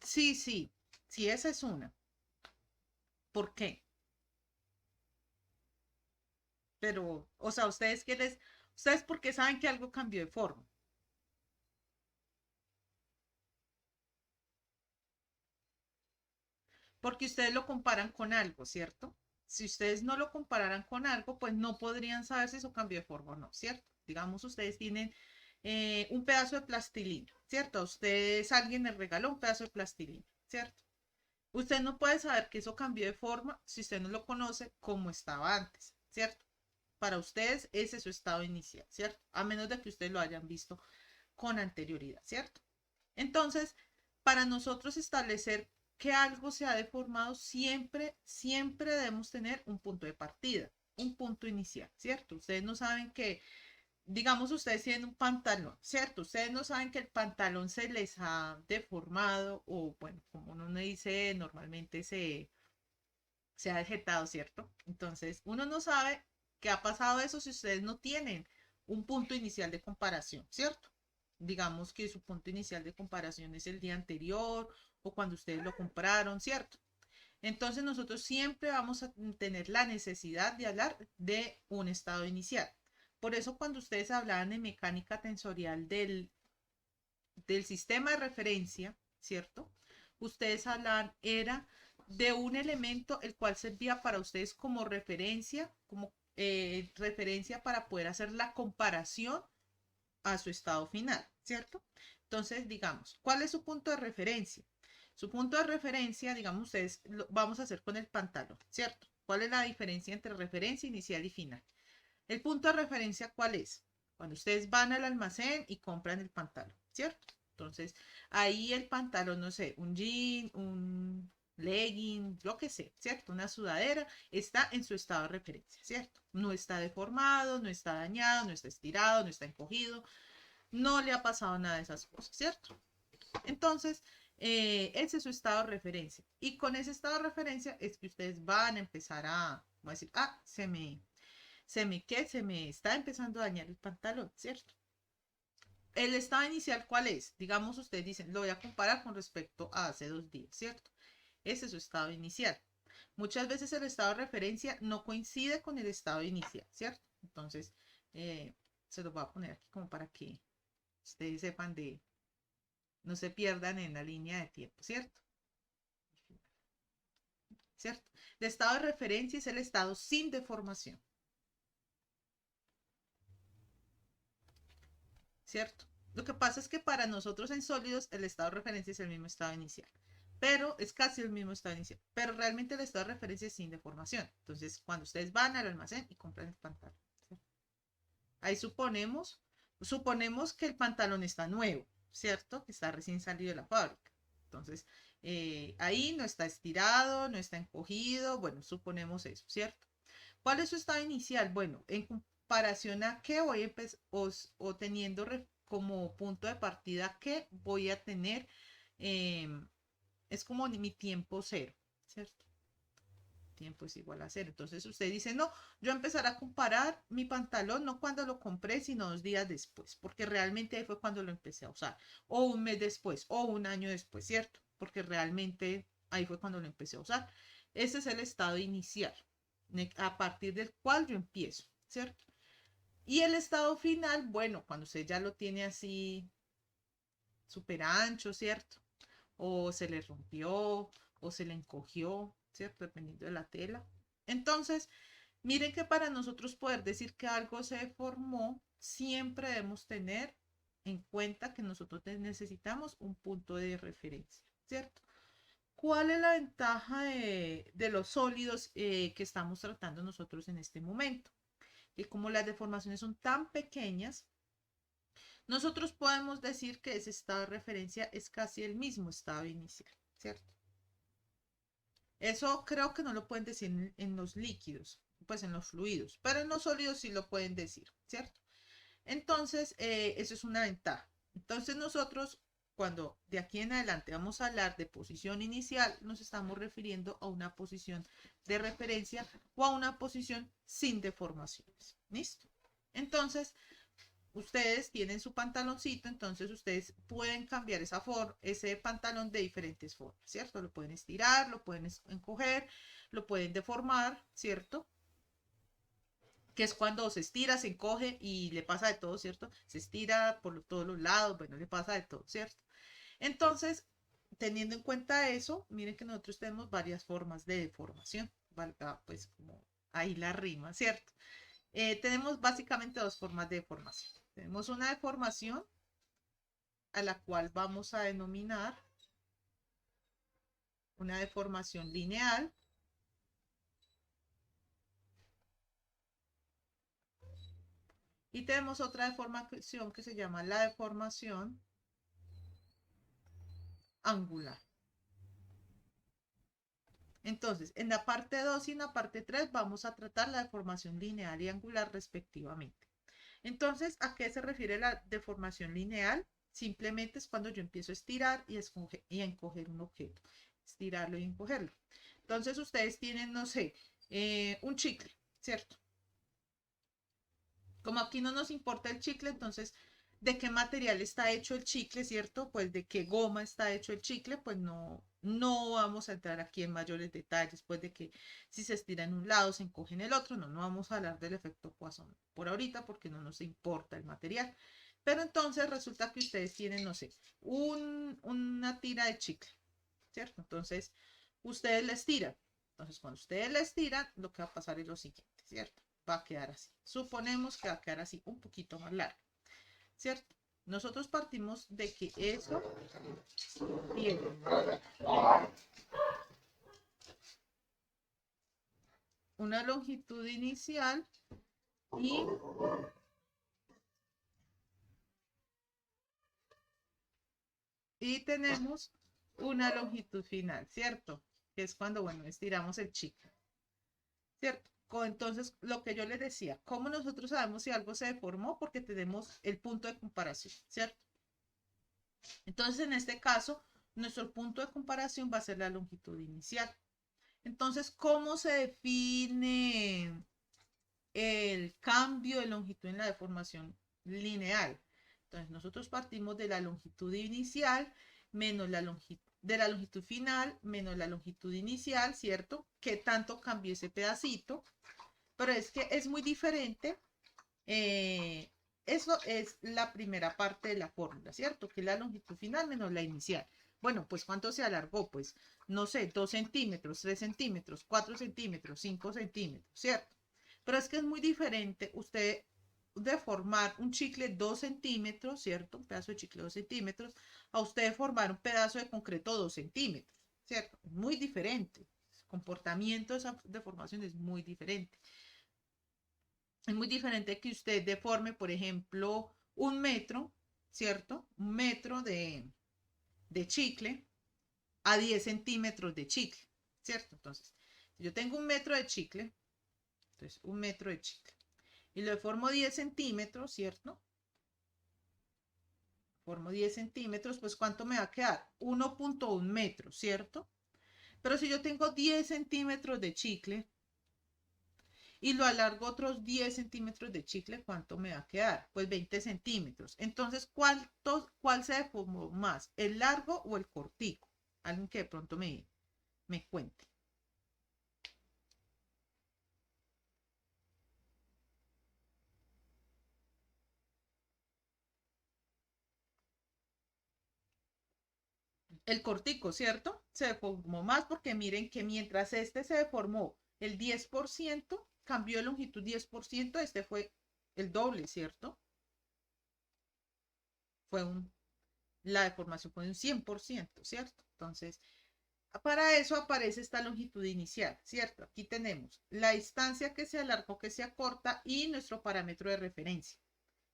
Sí, sí, sí, esa es una. ¿Por qué? Pero, o sea, ustedes por qué saben que algo cambió de forma. Porque ustedes lo comparan con algo, ¿cierto? Si ustedes no lo compararan con algo, pues no podrían saber si eso cambió de forma o no, ¿cierto? Digamos, ustedes tienen un pedazo de plastilina, ¿cierto? A ustedes alguien les regaló un pedazo de plastilina, ¿cierto? Usted no puede saber que eso cambió de forma si usted no lo conoce como estaba antes, ¿cierto? Para ustedes ese es su estado inicial, ¿cierto? A menos de que ustedes lo hayan visto con anterioridad, ¿cierto? Entonces, para nosotros establecer que algo se ha deformado, siempre debemos tener un punto de partida, un punto inicial, ¿cierto? Ustedes no saben que, digamos, ustedes tienen un pantalón, ¿cierto? Ustedes no saben que el pantalón se les ha deformado o, bueno, como uno dice, normalmente se ha vegetado, ¿cierto? Entonces, uno no sabe qué ha pasado eso si ustedes no tienen un punto inicial de comparación, ¿cierto? Digamos que su punto inicial de comparación es el día anterior o cuando ustedes lo compraron, ¿cierto? Entonces nosotros siempre vamos a tener la necesidad de hablar de un estado inicial. Por eso cuando ustedes hablaban de mecánica tensorial del sistema de referencia, ¿cierto? Ustedes hablan, era de un elemento el cual servía para ustedes como referencia para poder hacer la comparación a su estado final, ¿cierto? Entonces, digamos, ¿cuál es su punto de referencia? Su punto de referencia, digamos, ustedes lo vamos a hacer con el pantalón, ¿cierto? ¿Cuál es la diferencia entre referencia inicial y final? El punto de referencia, ¿cuál es? Cuando ustedes van al almacén y compran el pantalón, ¿cierto? Entonces, ahí el pantalón, no sé, un jean, un legging, lo que sea, ¿cierto? Una sudadera, está en su estado de referencia, ¿cierto? No está deformado, no está dañado, no está estirado, no está encogido, no le ha pasado nada de esas cosas, ¿cierto? Entonces, ese es su estado de referencia. Y con ese estado de referencia es que ustedes van a empezar a decir, se me está empezando a dañar el pantalón, ¿cierto? El estado inicial, ¿cuál es? Digamos, ustedes dicen, lo voy a comparar con respecto a hace 2 días, ¿cierto? Ese es su estado inicial. Muchas veces el estado de referencia no coincide con el estado inicial, ¿cierto? Entonces, se los voy a poner aquí como para que ustedes sepan no se pierdan en la línea de tiempo, ¿cierto? ¿Cierto? El estado de referencia es el estado sin deformación, ¿cierto? Lo que pasa es que para nosotros en sólidos el estado de referencia es el mismo estado inicial, pero es casi el mismo estado inicial, pero realmente el estado de referencia es sin deformación. Entonces, cuando ustedes van al almacén y compran el pantalón, ¿cierto? Ahí suponemos que el pantalón está nuevo, ¿cierto? Que está recién salido de la fábrica. Entonces, ahí no está estirado, no está encogido, bueno, suponemos eso, ¿cierto? ¿Cuál es su estado inicial? Bueno, en comparación a qué voy a empezar o teniendo como punto de partida que voy a tener, eh, es como mi tiempo cero, ¿cierto? Tiempo es igual a cero. Entonces usted dice, no, yo empezaré a comparar mi pantalón no cuando lo compré, sino 2 días después, porque realmente ahí fue cuando lo empecé a usar, o un mes después, o un año después, ¿cierto? Porque realmente ahí fue cuando lo empecé a usar. Ese es el estado inicial, a partir del cual yo empiezo, ¿cierto? Y el estado final, bueno, cuando usted ya lo tiene así súper ancho, ¿cierto? O se le rompió, o se le encogió, ¿cierto? Dependiendo de la tela. Entonces, miren que para nosotros poder decir que algo se deformó, siempre debemos tener en cuenta que nosotros necesitamos un punto de referencia, ¿cierto? ¿Cuál es la ventaja de los sólidos que estamos tratando nosotros en este momento? Que como las deformaciones son tan pequeñas, nosotros podemos decir que ese estado de referencia es casi el mismo estado inicial, ¿cierto? Eso creo que no lo pueden decir en los líquidos, pues en los fluidos, pero en los sólidos sí lo pueden decir, ¿cierto? Entonces, eso es una ventaja. Entonces nosotros, cuando de aquí en adelante vamos a hablar de posición inicial, nos estamos refiriendo a una posición de referencia o a una posición sin deformaciones. ¿Listo? Entonces, ustedes tienen su pantaloncito, entonces ustedes pueden cambiar ese pantalón de diferentes formas, ¿cierto? Lo pueden estirar, lo pueden encoger, lo pueden deformar, ¿cierto? Que es cuando se estira, se encoge y le pasa de todo, ¿cierto? Se estira por todos los lados, bueno, le pasa de todo, ¿cierto? Entonces, teniendo en cuenta eso, miren que nosotros tenemos varias formas de deformación, valga pues como ahí la rima, ¿cierto? Tenemos básicamente 2 formas de deformación. Tenemos una deformación a la cual vamos a denominar una deformación lineal. Y tenemos otra deformación que se llama la deformación angular. Entonces, en la parte 2 y en la parte 3 vamos a tratar la deformación lineal y angular respectivamente. Entonces, ¿a qué se refiere la deformación lineal? Simplemente es cuando yo empiezo a estirar y a encoger un objeto. Estirarlo y encogerlo. Entonces, ustedes tienen, no sé, un chicle, ¿cierto? Como aquí no nos importa el chicle, entonces, ¿de qué material está hecho el chicle, cierto? Pues de qué goma está hecho el chicle, pues no vamos a entrar aquí en mayores detalles, pues de que si se estira en un lado, se encoge en el otro, no vamos a hablar del efecto Poisson por ahorita porque no nos importa el material. Pero entonces resulta que ustedes tienen, no sé, una tira de chicle, ¿cierto? Entonces, ustedes la estiran. Entonces, cuando ustedes la estiran, lo que va a pasar es lo siguiente, ¿cierto? Va a quedar así. Suponemos que va a quedar así, un poquito más largo, ¿cierto? Nosotros partimos de que eso tiene una longitud inicial y tenemos una longitud final, ¿cierto? Que es cuando, bueno, estiramos el chicle, ¿cierto? Entonces, lo que yo les decía, ¿cómo nosotros sabemos si algo se deformó? Porque tenemos el punto de comparación, ¿cierto? Entonces, en este caso, nuestro punto de comparación va a ser la longitud inicial. Entonces, ¿cómo se define el cambio de longitud en la deformación lineal? Entonces, nosotros partimos de la longitud inicial menos la longitud final menos la longitud inicial, ¿cierto? ¿Qué tanto cambió ese pedacito? Pero es que es muy diferente. Eso es la primera parte de la fórmula, ¿cierto? Que es la longitud final menos la inicial. Bueno, pues ¿cuánto se alargó? Pues no sé, 2 centímetros, 3 centímetros, 4 centímetros, 5 centímetros, ¿cierto? Pero es que es muy diferente usted deformar un chicle 2 centímetros, ¿cierto? Un pedazo de chicle 2 centímetros, a usted deformar un pedazo de concreto 2 centímetros, ¿cierto? Muy diferente. El comportamiento de esa deformación es muy diferente. Es muy diferente que usted deforme, por ejemplo, un metro, ¿cierto? Un metro de chicle a 10 centímetros de chicle, ¿cierto? Entonces, si yo tengo un metro de chicle, entonces un metro de chicle, y lo deformo 10 centímetros, ¿cierto? Formo 10 centímetros, pues ¿cuánto me va a quedar? 1.1 metros, ¿cierto? Pero si yo tengo 10 centímetros de chicle, y lo alargo otros 10 centímetros de chicle, ¿cuánto me va a quedar? Pues 20 centímetros. Entonces, ¿cuál se deformó más? ¿El largo o el cortico? Alguien que de pronto me cuente. El cortico, ¿cierto? Se deformó más porque miren que mientras este se deformó el 10%, cambió de longitud 10%, este fue el doble, ¿cierto? Fue la deformación fue un 100%, ¿cierto? Entonces, para eso aparece esta longitud inicial, ¿cierto? Aquí tenemos la distancia que se alarga o que se acorta y nuestro parámetro de referencia,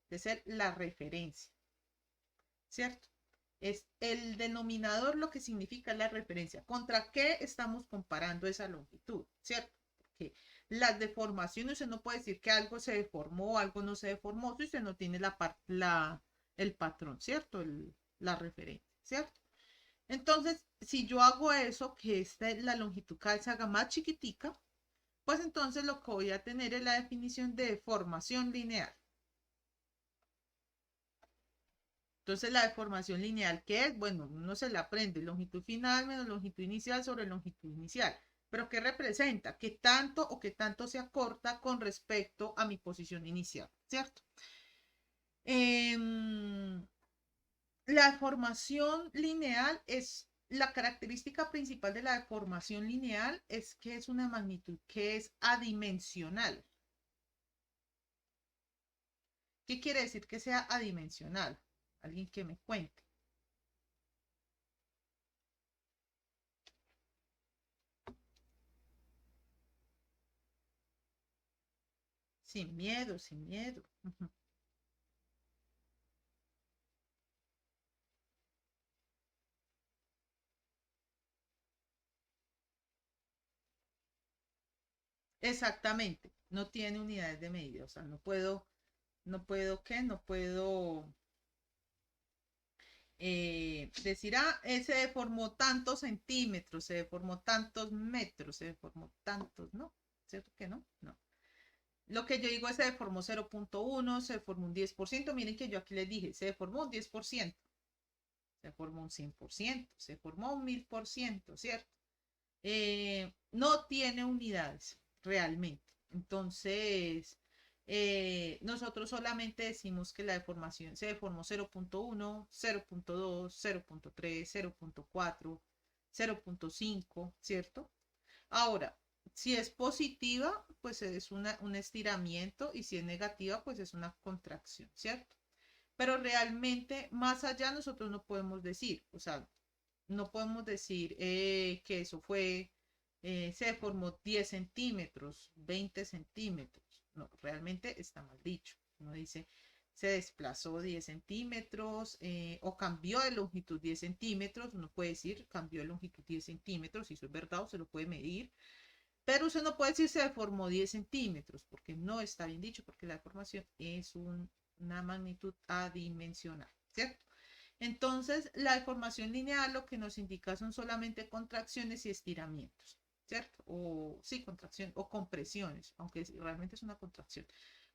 de ser la referencia, ¿cierto? Es el denominador lo que significa la referencia. ¿Contra qué estamos comparando esa longitud, ¿cierto? Porque las deformaciones, usted no puede decir que algo se deformó, algo no se deformó, si usted no tiene el patrón, ¿cierto? La referencia, ¿cierto? Entonces, si yo hago eso, que la longitud cada vez se haga más chiquitica, pues entonces lo que voy a tener es la definición de deformación lineal. Entonces, la deformación lineal, ¿qué es? Bueno, uno se la aprende, longitud final menos longitud inicial sobre longitud inicial. ¿Pero qué representa? ¿Qué tanto o qué tanto se acorta con respecto a mi posición inicial? ¿Cierto? La deformación lineal es la característica principal de la deformación lineal es que es una magnitud que es adimensional. ¿Qué quiere decir que sea adimensional? Alguien que me cuente. Sin miedo, sin miedo. Ujú. Exactamente. No tiene unidades de medida. O sea, ¿qué? No puedo decir, se deformó tantos centímetros, se deformó tantos metros, se deformó tantos, ¿no? ¿Cierto que no? No. Lo que yo digo es se deformó 0,1, se deformó un 10%. Miren que yo aquí les dije, se deformó un 10%, se formó un 100%, se formó un 1000%, ¿cierto? No tiene unidades realmente. Entonces, nosotros solamente decimos que la deformación se deformó 0,1, 0,2, 0,3, 0,4, 0,5, ¿cierto? Ahora, si es positiva, pues es un estiramiento y si es negativa, pues es una contracción, ¿cierto? Pero realmente, más allá, nosotros no podemos decir, o sea, no podemos decir que eso se formó 10 centímetros, 20 centímetros. No, realmente está mal dicho. Uno dice, se desplazó 10 centímetros o cambió de longitud 10 centímetros. Uno puede decir, cambió de longitud 10 centímetros, si eso es verdad, o se lo puede medir. Pero usted no puede decir se deformó 10 centímetros, porque no está bien dicho, porque la deformación es una magnitud adimensional, ¿cierto? Entonces, la deformación lineal lo que nos indica son solamente contracciones y estiramientos, ¿cierto? O sí, contracción o compresiones, aunque realmente es una contracción.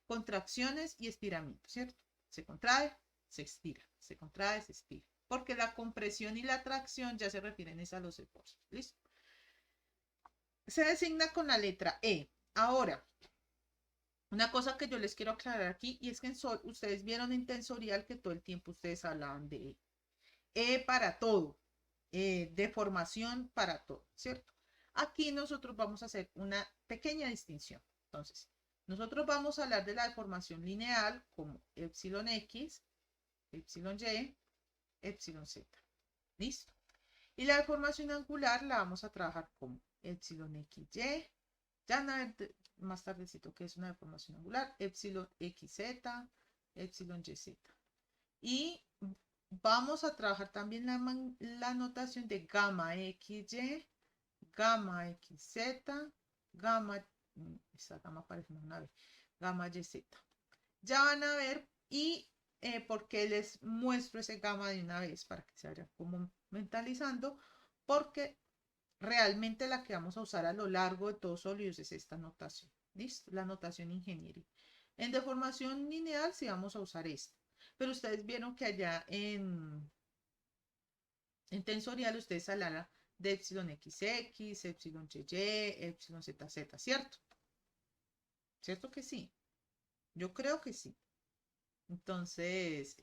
Contracciones y estiramientos, ¿cierto? Se contrae, se estira, se contrae, se estira. Porque la compresión y la tracción ya se refieren a los esfuerzos. ¿Listo? Se designa con la letra E. Ahora, una cosa que yo les quiero aclarar aquí, y es que ustedes vieron en tensorial que todo el tiempo ustedes hablaban de E. Para todo, deformación para todo, ¿cierto? Aquí nosotros vamos a hacer una pequeña distinción. Entonces, nosotros vamos a hablar de la deformación lineal como epsilon x, epsilon y, epsilon z. ¿Listo? Y la deformación angular la vamos a trabajar como epsilon xy. Ya van a ver más tardecito que es una deformación angular, epsilon xz, epsilon yz. Y vamos a trabajar también la notación de gamma xy, gamma xz, gamma, esta gamma parece una vez, gamma yz. Ya van a ver y por qué les muestro ese gamma de una vez para que se vayan como mentalizando, porque realmente la que vamos a usar a lo largo de todos sólidos es esta notación. ¿Listo? La notación ingeniería. En deformación lineal sí vamos a usar esta. Pero ustedes vieron que allá en tensorial ustedes hablaron de epsilon xx, epsilon y, epsilon zz, ¿cierto? ¿Cierto que sí? Yo creo que sí. Entonces,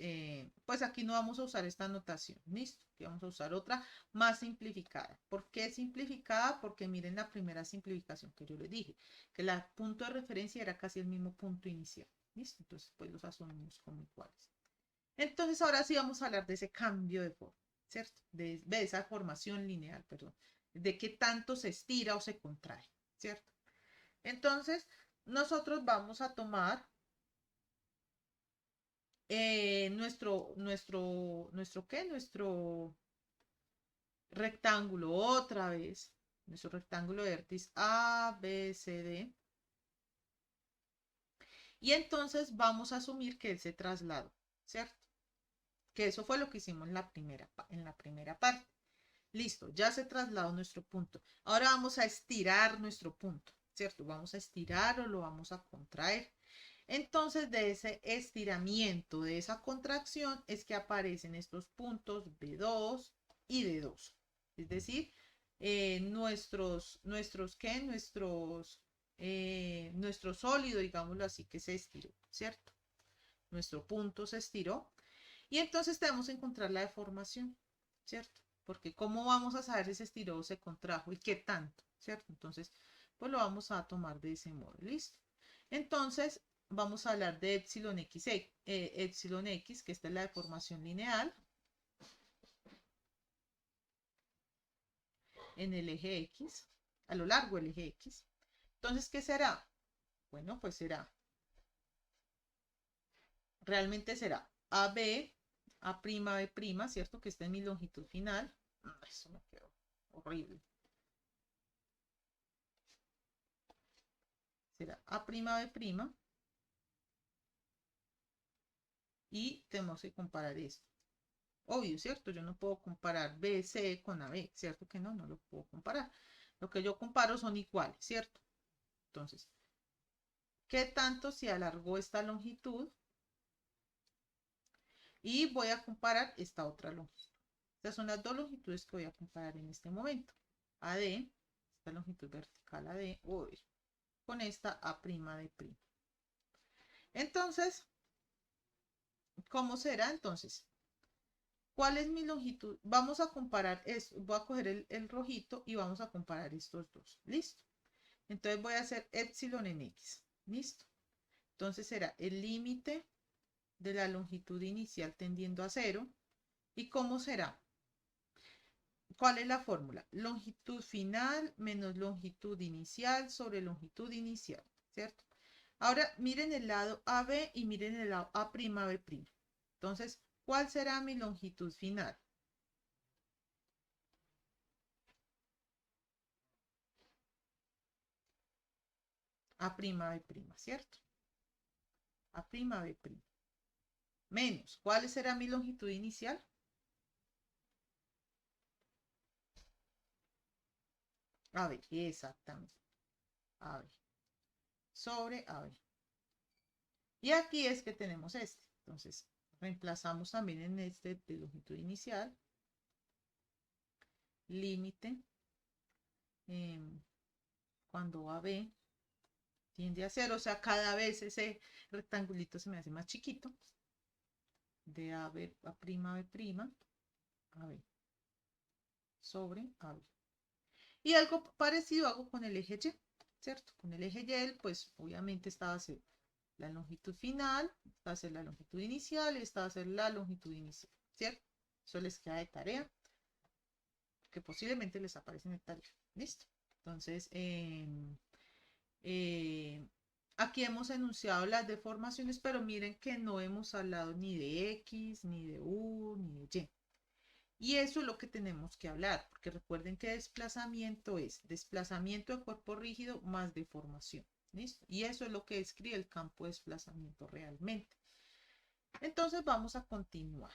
pues aquí no vamos a usar esta notación, ¿listo? Aquí vamos a usar otra más simplificada. ¿Por qué simplificada? Porque miren la primera simplificación que yo les dije, que el punto de referencia era casi el mismo punto inicial, ¿listo? Entonces, pues los asumimos como iguales. Entonces, ahora sí vamos a hablar de ese cambio de forma, ¿cierto? De esa formación lineal, perdón, de qué tanto se estira o se contrae, ¿cierto? Entonces, nosotros vamos a tomar nuestro rectángulo otra vez, nuestro rectángulo de vértice A, B, C, D. Y entonces vamos a asumir que él se trasladó, ¿cierto? Que eso fue lo que hicimos en la primera parte. Listo, ya se trasladó nuestro punto. Ahora vamos a estirar nuestro punto, ¿cierto? Vamos a estirar o lo vamos a contraer. Entonces, de ese estiramiento, de esa contracción, es que aparecen estos puntos B2 y D2. Es decir, ¿qué? Nuestro sólido, digámoslo así, que se estiró, ¿cierto? Nuestro punto se estiró. Y entonces tenemos que encontrar la deformación, ¿cierto? Porque ¿cómo vamos a saber si se estiró o se contrajo y qué tanto, ¿cierto? Entonces, pues lo vamos a tomar de ese modo, ¿listo? Entonces, vamos a hablar de epsilon x, que esta es la deformación lineal en el eje X, a lo largo del eje X. Entonces, ¿qué será? Bueno, pues realmente será AB, A'B', ¿cierto? Que esta es mi longitud final. Eso me quedó horrible. Será A'B'. Y tenemos que comparar esto. Obvio, ¿cierto? Yo no puedo comparar BC con AB, ¿cierto que no? No lo puedo comparar. Lo que yo comparo son iguales, ¿cierto? Entonces, ¿qué tanto se alargó esta longitud? Y voy a comparar esta otra longitud. Estas son las dos longitudes que voy a comparar en este momento. AD, esta longitud vertical AD, con esta A'B'. Entonces, ¿cómo será? Entonces, ¿cuál es mi longitud? Vamos a comparar esto. Voy a coger el rojito y vamos a comparar estos dos. ¿Listo? Entonces voy a hacer epsilon en X. ¿Listo? Entonces será el límite de la longitud inicial tendiendo a 0. ¿Y cómo será? ¿Cuál es la fórmula? Longitud final menos longitud inicial sobre longitud inicial, ¿cierto? Ahora miren el lado AB y miren el lado A'B'. Entonces, ¿cuál será mi longitud final? A'B', ¿cierto? A'B'. Menos, ¿cuál será mi longitud inicial? AB, exactamente. AB. Sobre AB. Y aquí es que tenemos este. Entonces, reemplazamos también en este de longitud inicial. Límite. Cuando AB tiende a 0, o sea, cada vez ese rectangulito se me hace más chiquito. De AB, A'B', AB. Sobre AB. Y algo parecido hago con el eje Y, ¿cierto? Con el eje Y, pues obviamente esta va a ser la longitud final, esta va a ser la longitud inicial y esta va a ser la longitud inicial, ¿cierto? Eso les queda de tarea, que posiblemente les aparece en el tarea. ¿Listo? Entonces, aquí hemos enunciado las deformaciones, pero miren que no hemos hablado ni de X, ni de U, ni de Y. Y eso es lo que tenemos que hablar, porque recuerden que desplazamiento es desplazamiento de cuerpo rígido más deformación. ¿Listo? Y eso es lo que describe el campo de desplazamiento realmente. Entonces vamos a continuar.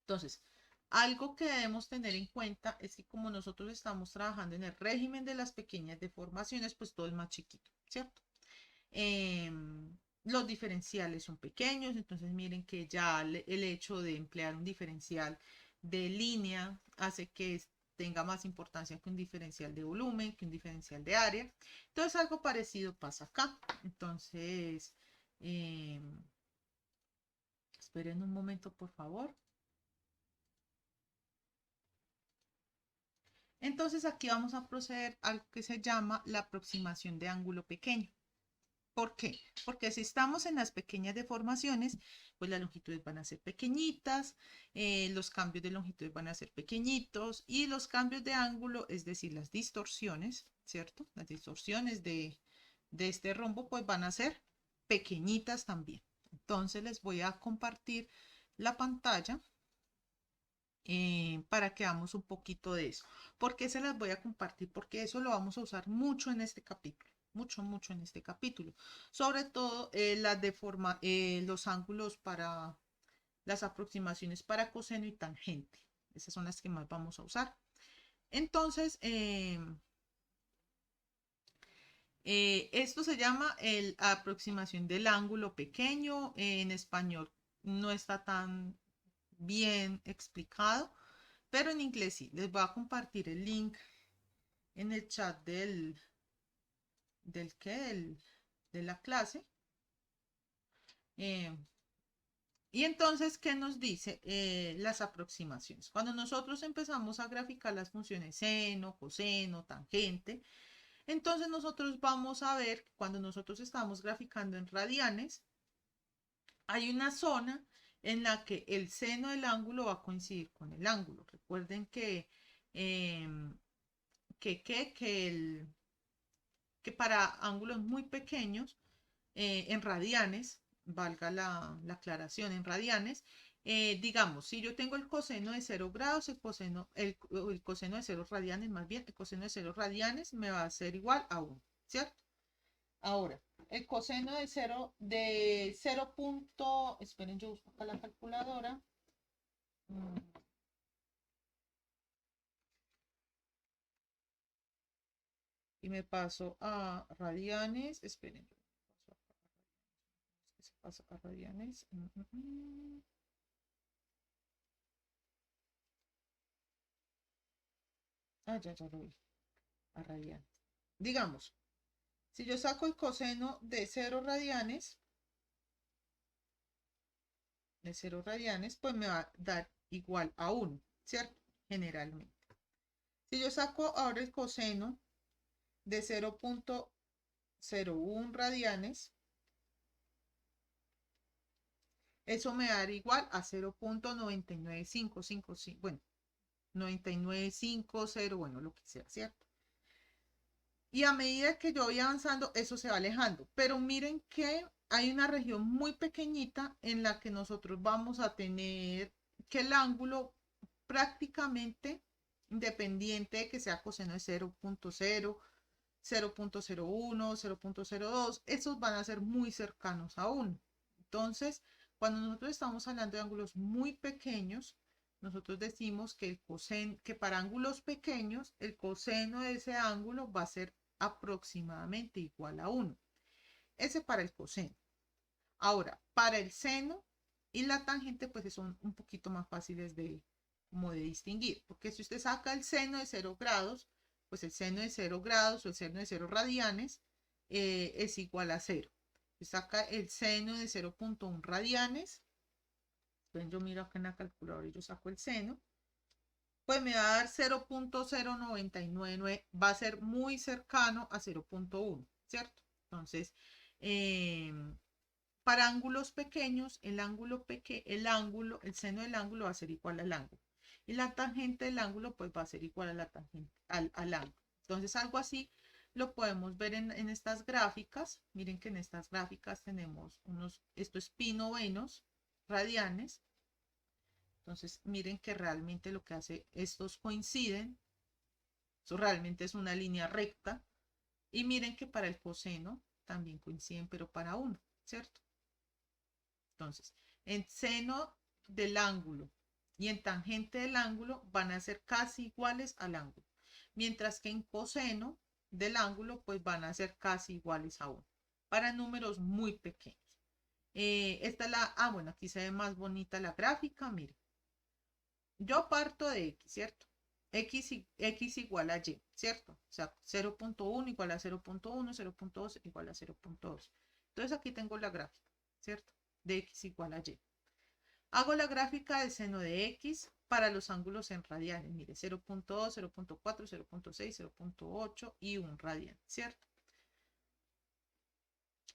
Entonces, algo que debemos tener en cuenta es que como nosotros estamos trabajando en el régimen de las pequeñas deformaciones, pues todo es más chiquito, ¿cierto? Los diferenciales son pequeños, entonces miren que ya el hecho de emplear un diferencial de línea hace que tenga más importancia que un diferencial de volumen, que un diferencial de área. Entonces algo parecido pasa acá. Entonces, esperen un momento, por favor. Entonces aquí vamos a proceder a algo que se llama la aproximación de ángulo pequeño. ¿Por qué? Porque si estamos en las pequeñas deformaciones, pues las longitudes van a ser pequeñitas, los cambios de longitudes van a ser pequeñitos y los cambios de ángulo, es decir, las distorsiones, ¿cierto? Las distorsiones de este rombo, pues van a ser pequeñitas también. Entonces les voy a compartir la pantalla para que hagamos un poquito de eso. ¿Por qué se las voy a compartir? Porque eso lo vamos a usar mucho en este capítulo. Mucho en este capítulo. Sobre todo los ángulos para las aproximaciones para coseno y tangente. Esas son las que más vamos a usar. Entonces, esto se llama la aproximación del ángulo pequeño. En español no está tan bien explicado, pero en inglés sí. Les voy a compartir el link en el chat de la clase. Y entonces, ¿qué nos dice las aproximaciones? Cuando nosotros empezamos a graficar las funciones seno, coseno, tangente, Entonces nosotros vamos a ver, cuando nosotros estamos graficando en radianes, hay una zona en la que el seno del ángulo va a coincidir con el ángulo. Recuerden que, em, que para ángulos muy pequeños, en radianes, valga la aclaración, en radianes, digamos, si yo tengo el coseno de 0 grados, el coseno de 0 radianes, más bien, el coseno de 0 radianes me va a ser igual a 1, ¿cierto? Ahora, el coseno de 0 punto, esperen, yo busco acá la calculadora. Mm, Y me paso a radianes, esperen, se pasa a radianes. Ya lo vi, a radianes. Digamos, si yo saco el coseno de 0 radianes, pues me va a dar igual a 1, ¿cierto? Generalmente. Si yo saco ahora el coseno de 0.01 radianes, eso me va a dar igual a 0.99555, bueno, 9950, bueno, lo que sea, ¿cierto? Y a medida que yo voy avanzando, eso se va alejando. Pero miren que hay una región muy pequeñita en la que nosotros vamos a tener que el ángulo prácticamente independiente de que sea coseno de 0.0, 0.01, 0.02, esos van a ser muy cercanos a 1. Entonces, cuando nosotros estamos hablando de ángulos muy pequeños, nosotros decimos que que para ángulos pequeños, el coseno de ese ángulo va a ser aproximadamente igual a 1. Ese para el coseno. Ahora, para el seno y la tangente, pues son un poquito más fáciles como de distinguir, porque si usted saca el seno de 0 grados, pues el seno de 0 grados o el seno de 0 radianes es igual a 0. Si saca el seno de 0.1 radianes, entonces yo miro acá en la calculadora y yo saco el seno, pues me va a dar 0.0999, va a ser muy cercano a 0.1, ¿cierto? Entonces, para ángulos pequeños, el seno del ángulo va a ser igual al ángulo. Y la tangente del ángulo, pues va a ser igual a la tangente, al ángulo. Entonces, algo así lo podemos ver en estas gráficas. Miren que en estas gráficas tenemos esto es pi novenos radianes. Entonces, miren que realmente lo que hace, estos coinciden. Eso realmente es una línea recta. Y miren que para el coseno también coinciden, pero para uno, ¿cierto? Entonces, en seno del ángulo y en tangente del ángulo van a ser casi iguales al ángulo. Mientras que en coseno del ángulo, pues van a ser casi iguales a 1. Para números muy pequeños. Esta es bueno, aquí se ve más bonita la gráfica, miren. Yo parto de X, ¿cierto? X igual a Y, ¿cierto? O sea, 0.1 igual a 0.1, 0.2 igual a 0.2. Entonces aquí tengo la gráfica, ¿cierto? De X igual a Y. Hago la gráfica del seno de X para los ángulos en radianes. Mire, 0.2, 0.4, 0.6, 0.8 y 1 radian, ¿cierto?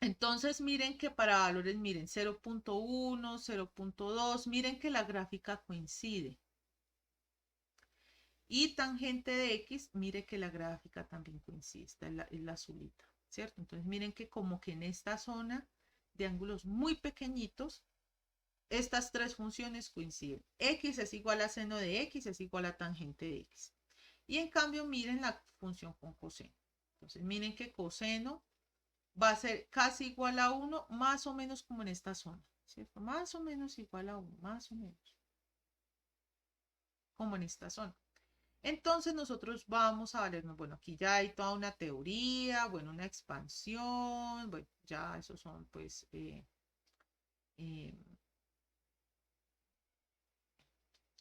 Entonces miren que para valores, miren, 0.1, 0.2, miren que la gráfica coincide. Y tangente de X, mire que la gráfica también coincide, esta es la azulita, ¿cierto? Entonces miren que como que en esta zona de ángulos muy pequeñitos, estas tres funciones coinciden. X es igual a seno de X, es igual a tangente de X. Y en cambio miren la función con coseno. Entonces miren que coseno va a ser casi igual a 1, más o menos como en esta zona, ¿cierto? Más o menos igual a 1, más o menos como en esta zona. Entonces nosotros vamos a valernos, bueno, aquí ya hay toda una teoría, bueno, una expansión, bueno, ya esos son pues eh,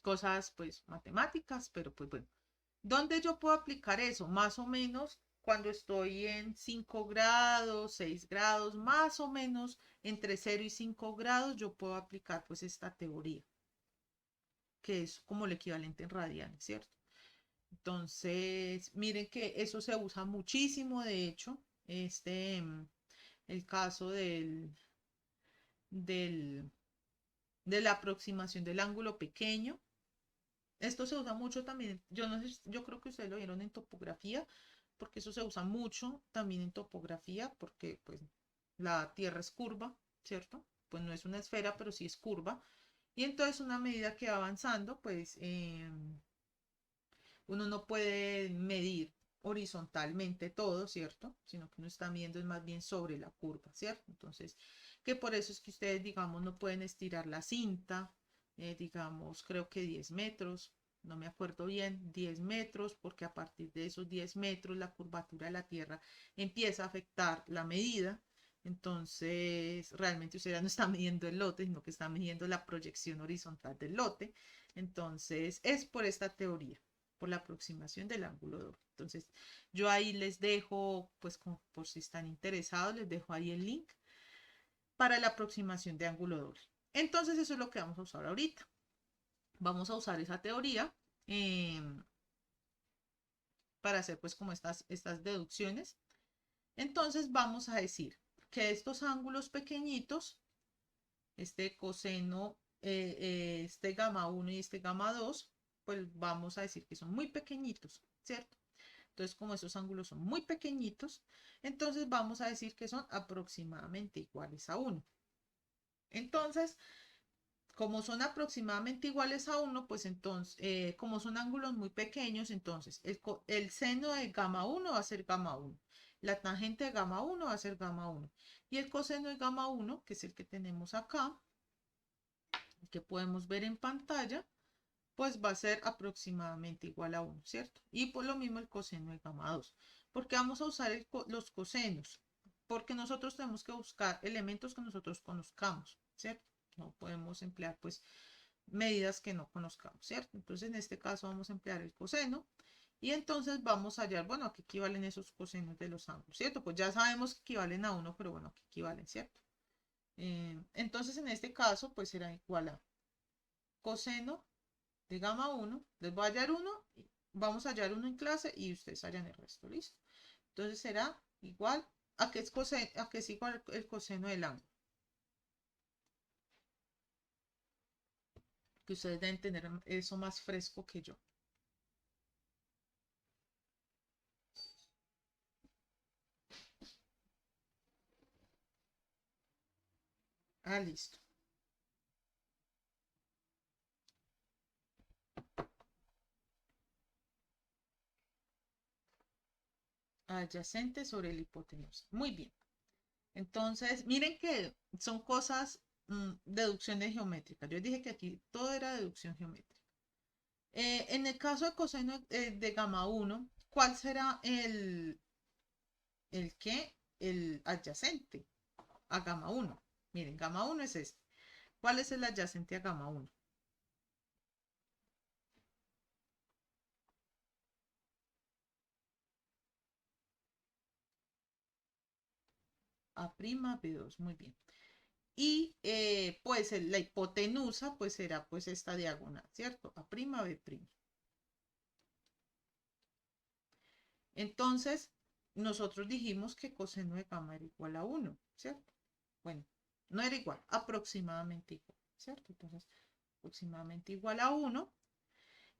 cosas pues matemáticas, pero pues bueno, ¿dónde yo puedo aplicar eso? Más o menos cuando estoy en 5 grados, 6 grados, más o menos entre 0 y 5 grados, yo puedo aplicar pues esta teoría, que es como el equivalente en radianes, ¿cierto? Entonces, miren que eso se usa muchísimo, de hecho, el caso del, de la aproximación del ángulo pequeño. Esto se usa mucho también, yo no sé, yo creo que ustedes lo vieron en topografía, porque eso se usa mucho también en topografía, porque pues la Tierra es curva, ¿cierto? Pues no es una esfera, pero sí es curva. Y entonces una medida que va avanzando, pues uno no puede medir horizontalmente todo, ¿cierto? Sino que uno está midiendo es más bien sobre la curva, ¿cierto? Entonces, que por eso es que ustedes, digamos, no pueden estirar la cinta, digamos, creo que 10 metros, no me acuerdo bien, 10 metros, porque a partir de esos 10 metros la curvatura de la Tierra empieza a afectar la medida. Entonces, realmente usted ya no está midiendo el lote, sino que está midiendo la proyección horizontal del lote. Entonces, es por esta teoría, por la aproximación del ángulo doble. Entonces, yo ahí les dejo, pues como por si están interesados, les dejo ahí el link para la aproximación de ángulo doble. Entonces, eso es lo que vamos a usar ahorita. Vamos a usar esa teoría eh, para hacer pues como estas deducciones. Entonces, vamos a decir que estos ángulos pequeñitos, este coseno, este gamma 1 y este gamma 2, pues vamos a decir que son muy pequeñitos, ¿cierto? Entonces, como esos ángulos son muy pequeñitos, entonces vamos a decir que son aproximadamente iguales a 1. Entonces, como son aproximadamente iguales a 1, pues entonces, como son ángulos muy pequeños, entonces el seno de gamma 1 va a ser gamma 1. La tangente de gamma 1 va a ser gamma 1. Y el coseno de gamma 1, que es el que tenemos acá, que podemos ver en pantalla, pues va a ser aproximadamente igual a 1, ¿cierto? Y por lo mismo el coseno de gamma 2. Porque vamos a usar los cosenos, porque nosotros tenemos que buscar elementos que nosotros conozcamos, ¿cierto? No podemos emplear pues medidas que no conozcamos, ¿cierto? Entonces en este caso vamos a emplear el coseno y entonces vamos a hallar, bueno, ¿a qué equivalen esos cosenos de los ángulos? ¿Cierto? Pues ya sabemos que equivalen a 1, pero bueno, ¿a qué equivalen? ¿Cierto? Entonces en este caso pues será igual a coseno de gamma 1, les voy a hallar uno, vamos a hallar uno en clase y ustedes hallan el resto, ¿listo? Entonces será igual a que es igual el coseno del ángulo, que ustedes deben tener eso más fresco que yo. Ah, listo. Adyacente sobre el hipotenusa. Muy bien. Entonces, miren que son cosas, deducciones geométricas. Yo dije que aquí todo era deducción geométrica. En el caso de coseno de gamma 1, ¿cuál será el qué? El adyacente a gamma 1. Miren, gamma 1 es este. ¿Cuál es el adyacente a gamma 1? A' B2, muy bien. Y pues la hipotenusa pues será pues esta diagonal, ¿cierto? A' B'. Entonces, nosotros dijimos que coseno de gamma era igual a 1, ¿cierto? Bueno, no era igual, aproximadamente igual, ¿cierto? Entonces, aproximadamente igual a 1.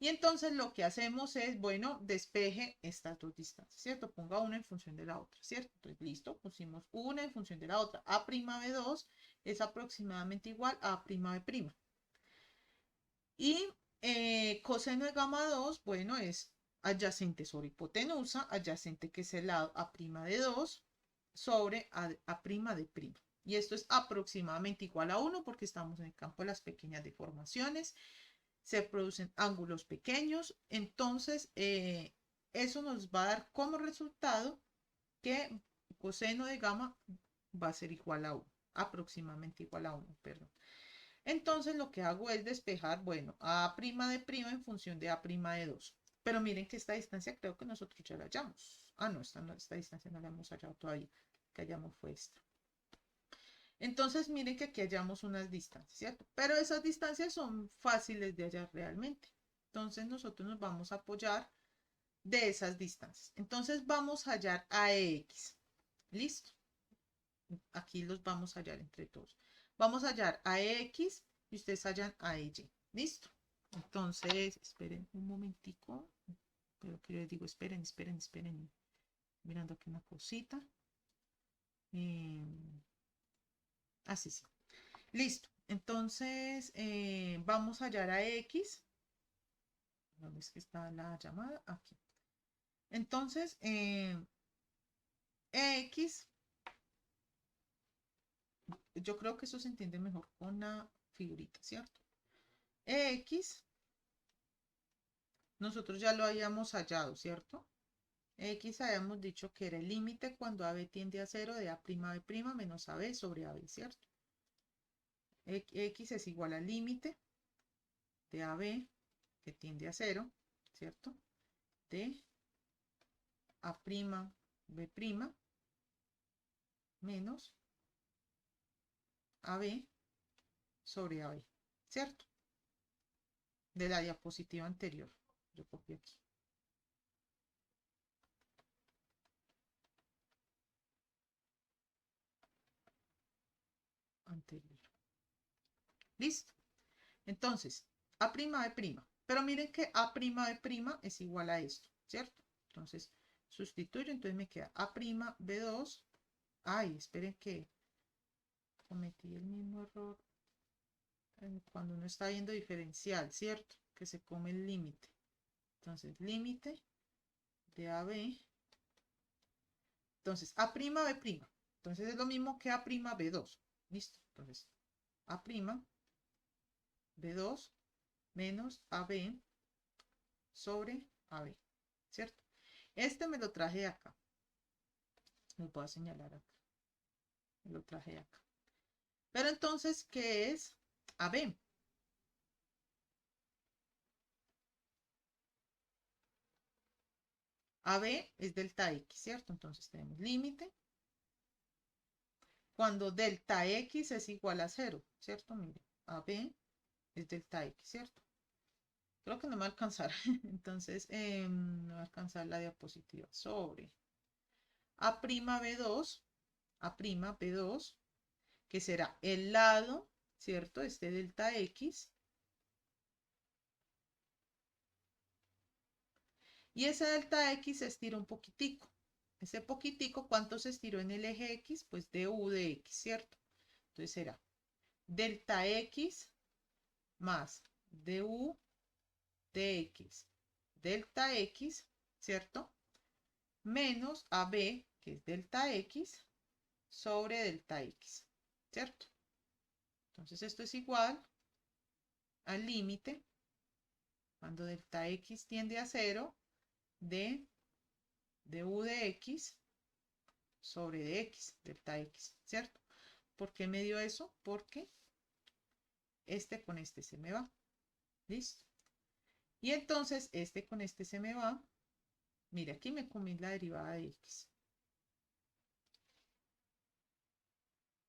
Y entonces lo que hacemos es, bueno, despeje estas dos distancias, ¿cierto? Ponga una en función de la otra, ¿cierto? Entonces, listo, pusimos una en función de la otra. A'(B2) es aproximadamente igual a A'B'. Y coseno de gamma 2, bueno, es adyacente sobre hipotenusa, adyacente que es el lado A'(2) sobre A'D'. Y esto es aproximadamente igual a 1 porque estamos en el campo de las pequeñas deformaciones. Se producen ángulos pequeños. Entonces, eso nos va a dar como resultado que coseno de gamma va a ser igual a 1, aproximadamente igual a 1, perdón. Entonces lo que hago es despejar, bueno, A'D' en función de A'D2. Pero miren que esta distancia creo que nosotros ya la hallamos. Ah, no, esta distancia no la hemos hallado todavía. Que hallamos fue esta. Entonces miren que aquí hallamos unas distancias, ¿cierto? Pero esas distancias son fáciles de hallar realmente. Entonces nosotros nos vamos a apoyar de esas distancias. Entonces vamos a hallar a X. ¿Listo? Aquí los vamos a hallar entre todos. Vamos a hallar a X y ustedes hallan a Y. ¿Listo? Entonces, esperen un momentico. Pero que yo les digo, esperen. Mirando aquí una cosita. Así sí. Listo. Entonces, vamos a hallar a X. ¿Dónde es que está la llamada? Aquí. Entonces, X, yo creo que eso se entiende mejor con la figurita, ¿cierto? X, nosotros ya lo habíamos hallado, ¿cierto? X habíamos dicho que era el límite cuando AB tiende a 0 de A'B' menos AB sobre AB, ¿cierto? X es igual al límite de AB que tiende a 0, ¿cierto? De A'B' menos AB sobre AB, ¿cierto? De la diapositiva anterior. Yo copié aquí. Anterior. ¿Listo? Entonces, A'B'. Pero miren que A'B' es igual a esto, ¿cierto? Entonces, sustituyo, entonces me queda A'B2. Ay, esperen que cometí el mismo error cuando uno está viendo diferencial, ¿cierto? Que se come el límite. Entonces, límite de AB. Entonces, A'B'. Entonces, es lo mismo que A'B2. ¿Listo? Entonces, A'B2 menos AB sobre AB, ¿cierto? Este me lo traje acá. Lo voy a señalar acá. Me lo traje acá. Pero entonces, ¿qué es AB? AB es delta X, ¿cierto? Entonces tenemos límite cuando delta X es igual a 0, ¿cierto? Mire, AB es delta X, ¿cierto? Creo que no me va a alcanzar. Entonces, no va a alcanzar la diapositiva. Sobre A'B2, A'B2, que será el lado, ¿cierto? Este delta X. Y ese delta X se estira un poquitico. Ese poquitico, ¿cuánto se estiró en el eje X? Pues du de X, ¿cierto? Entonces será delta X más du de X, delta X, ¿cierto? Menos AB, que es delta X, sobre delta X, ¿cierto? Entonces esto es igual al límite, cuando delta X tiende a 0, de du de X sobre de X, delta X, ¿cierto? ¿Por qué me dio eso? Porque este con este se me va. ¿Listo? Y entonces este con este se me va. Mire, aquí me comí la derivada de X.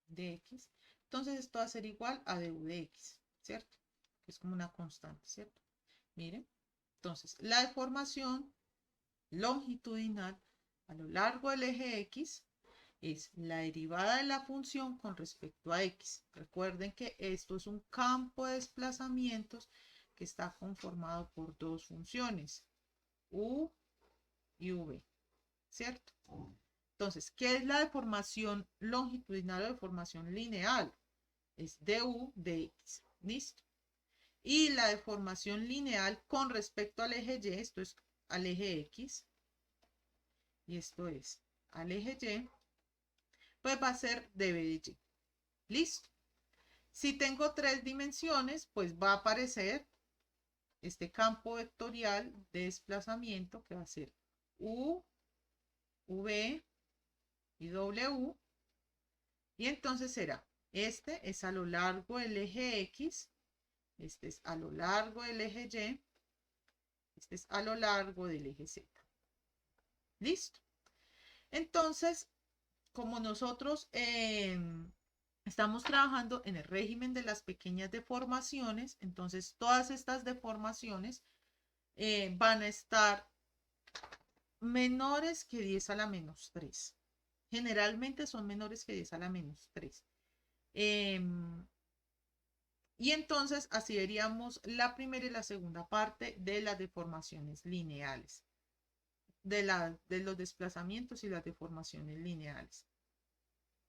De X. Entonces esto va a ser igual a du de X, ¿cierto? Que es como una constante, ¿cierto? Miren. Entonces, la deformación longitudinal a lo largo del eje X es la derivada de la función con respecto a X. Recuerden que esto es un campo de desplazamientos que está conformado por dos funciones, U y V, ¿cierto? Entonces, ¿qué es la deformación longitudinal o deformación lineal? Es du de X, ¿listo? Y la deformación lineal con respecto al eje Y, esto es al eje X, y esto es al eje Y, pues va a ser dB de Y. ¿Listo? Si tengo tres dimensiones, pues va a aparecer este campo vectorial de desplazamiento que va a ser U, V y W. Y entonces será, este es a lo largo del eje X, este es a lo largo del eje Y, este es a lo largo del eje Z. ¿Listo? Entonces, como nosotros estamos trabajando en el régimen de las pequeñas deformaciones, entonces todas estas deformaciones van a estar menores que 10 a la menos 3. Generalmente son menores que 10 a la menos 3. Y entonces así veríamos la primera y la segunda parte de las deformaciones lineales, de los desplazamientos y las deformaciones lineales.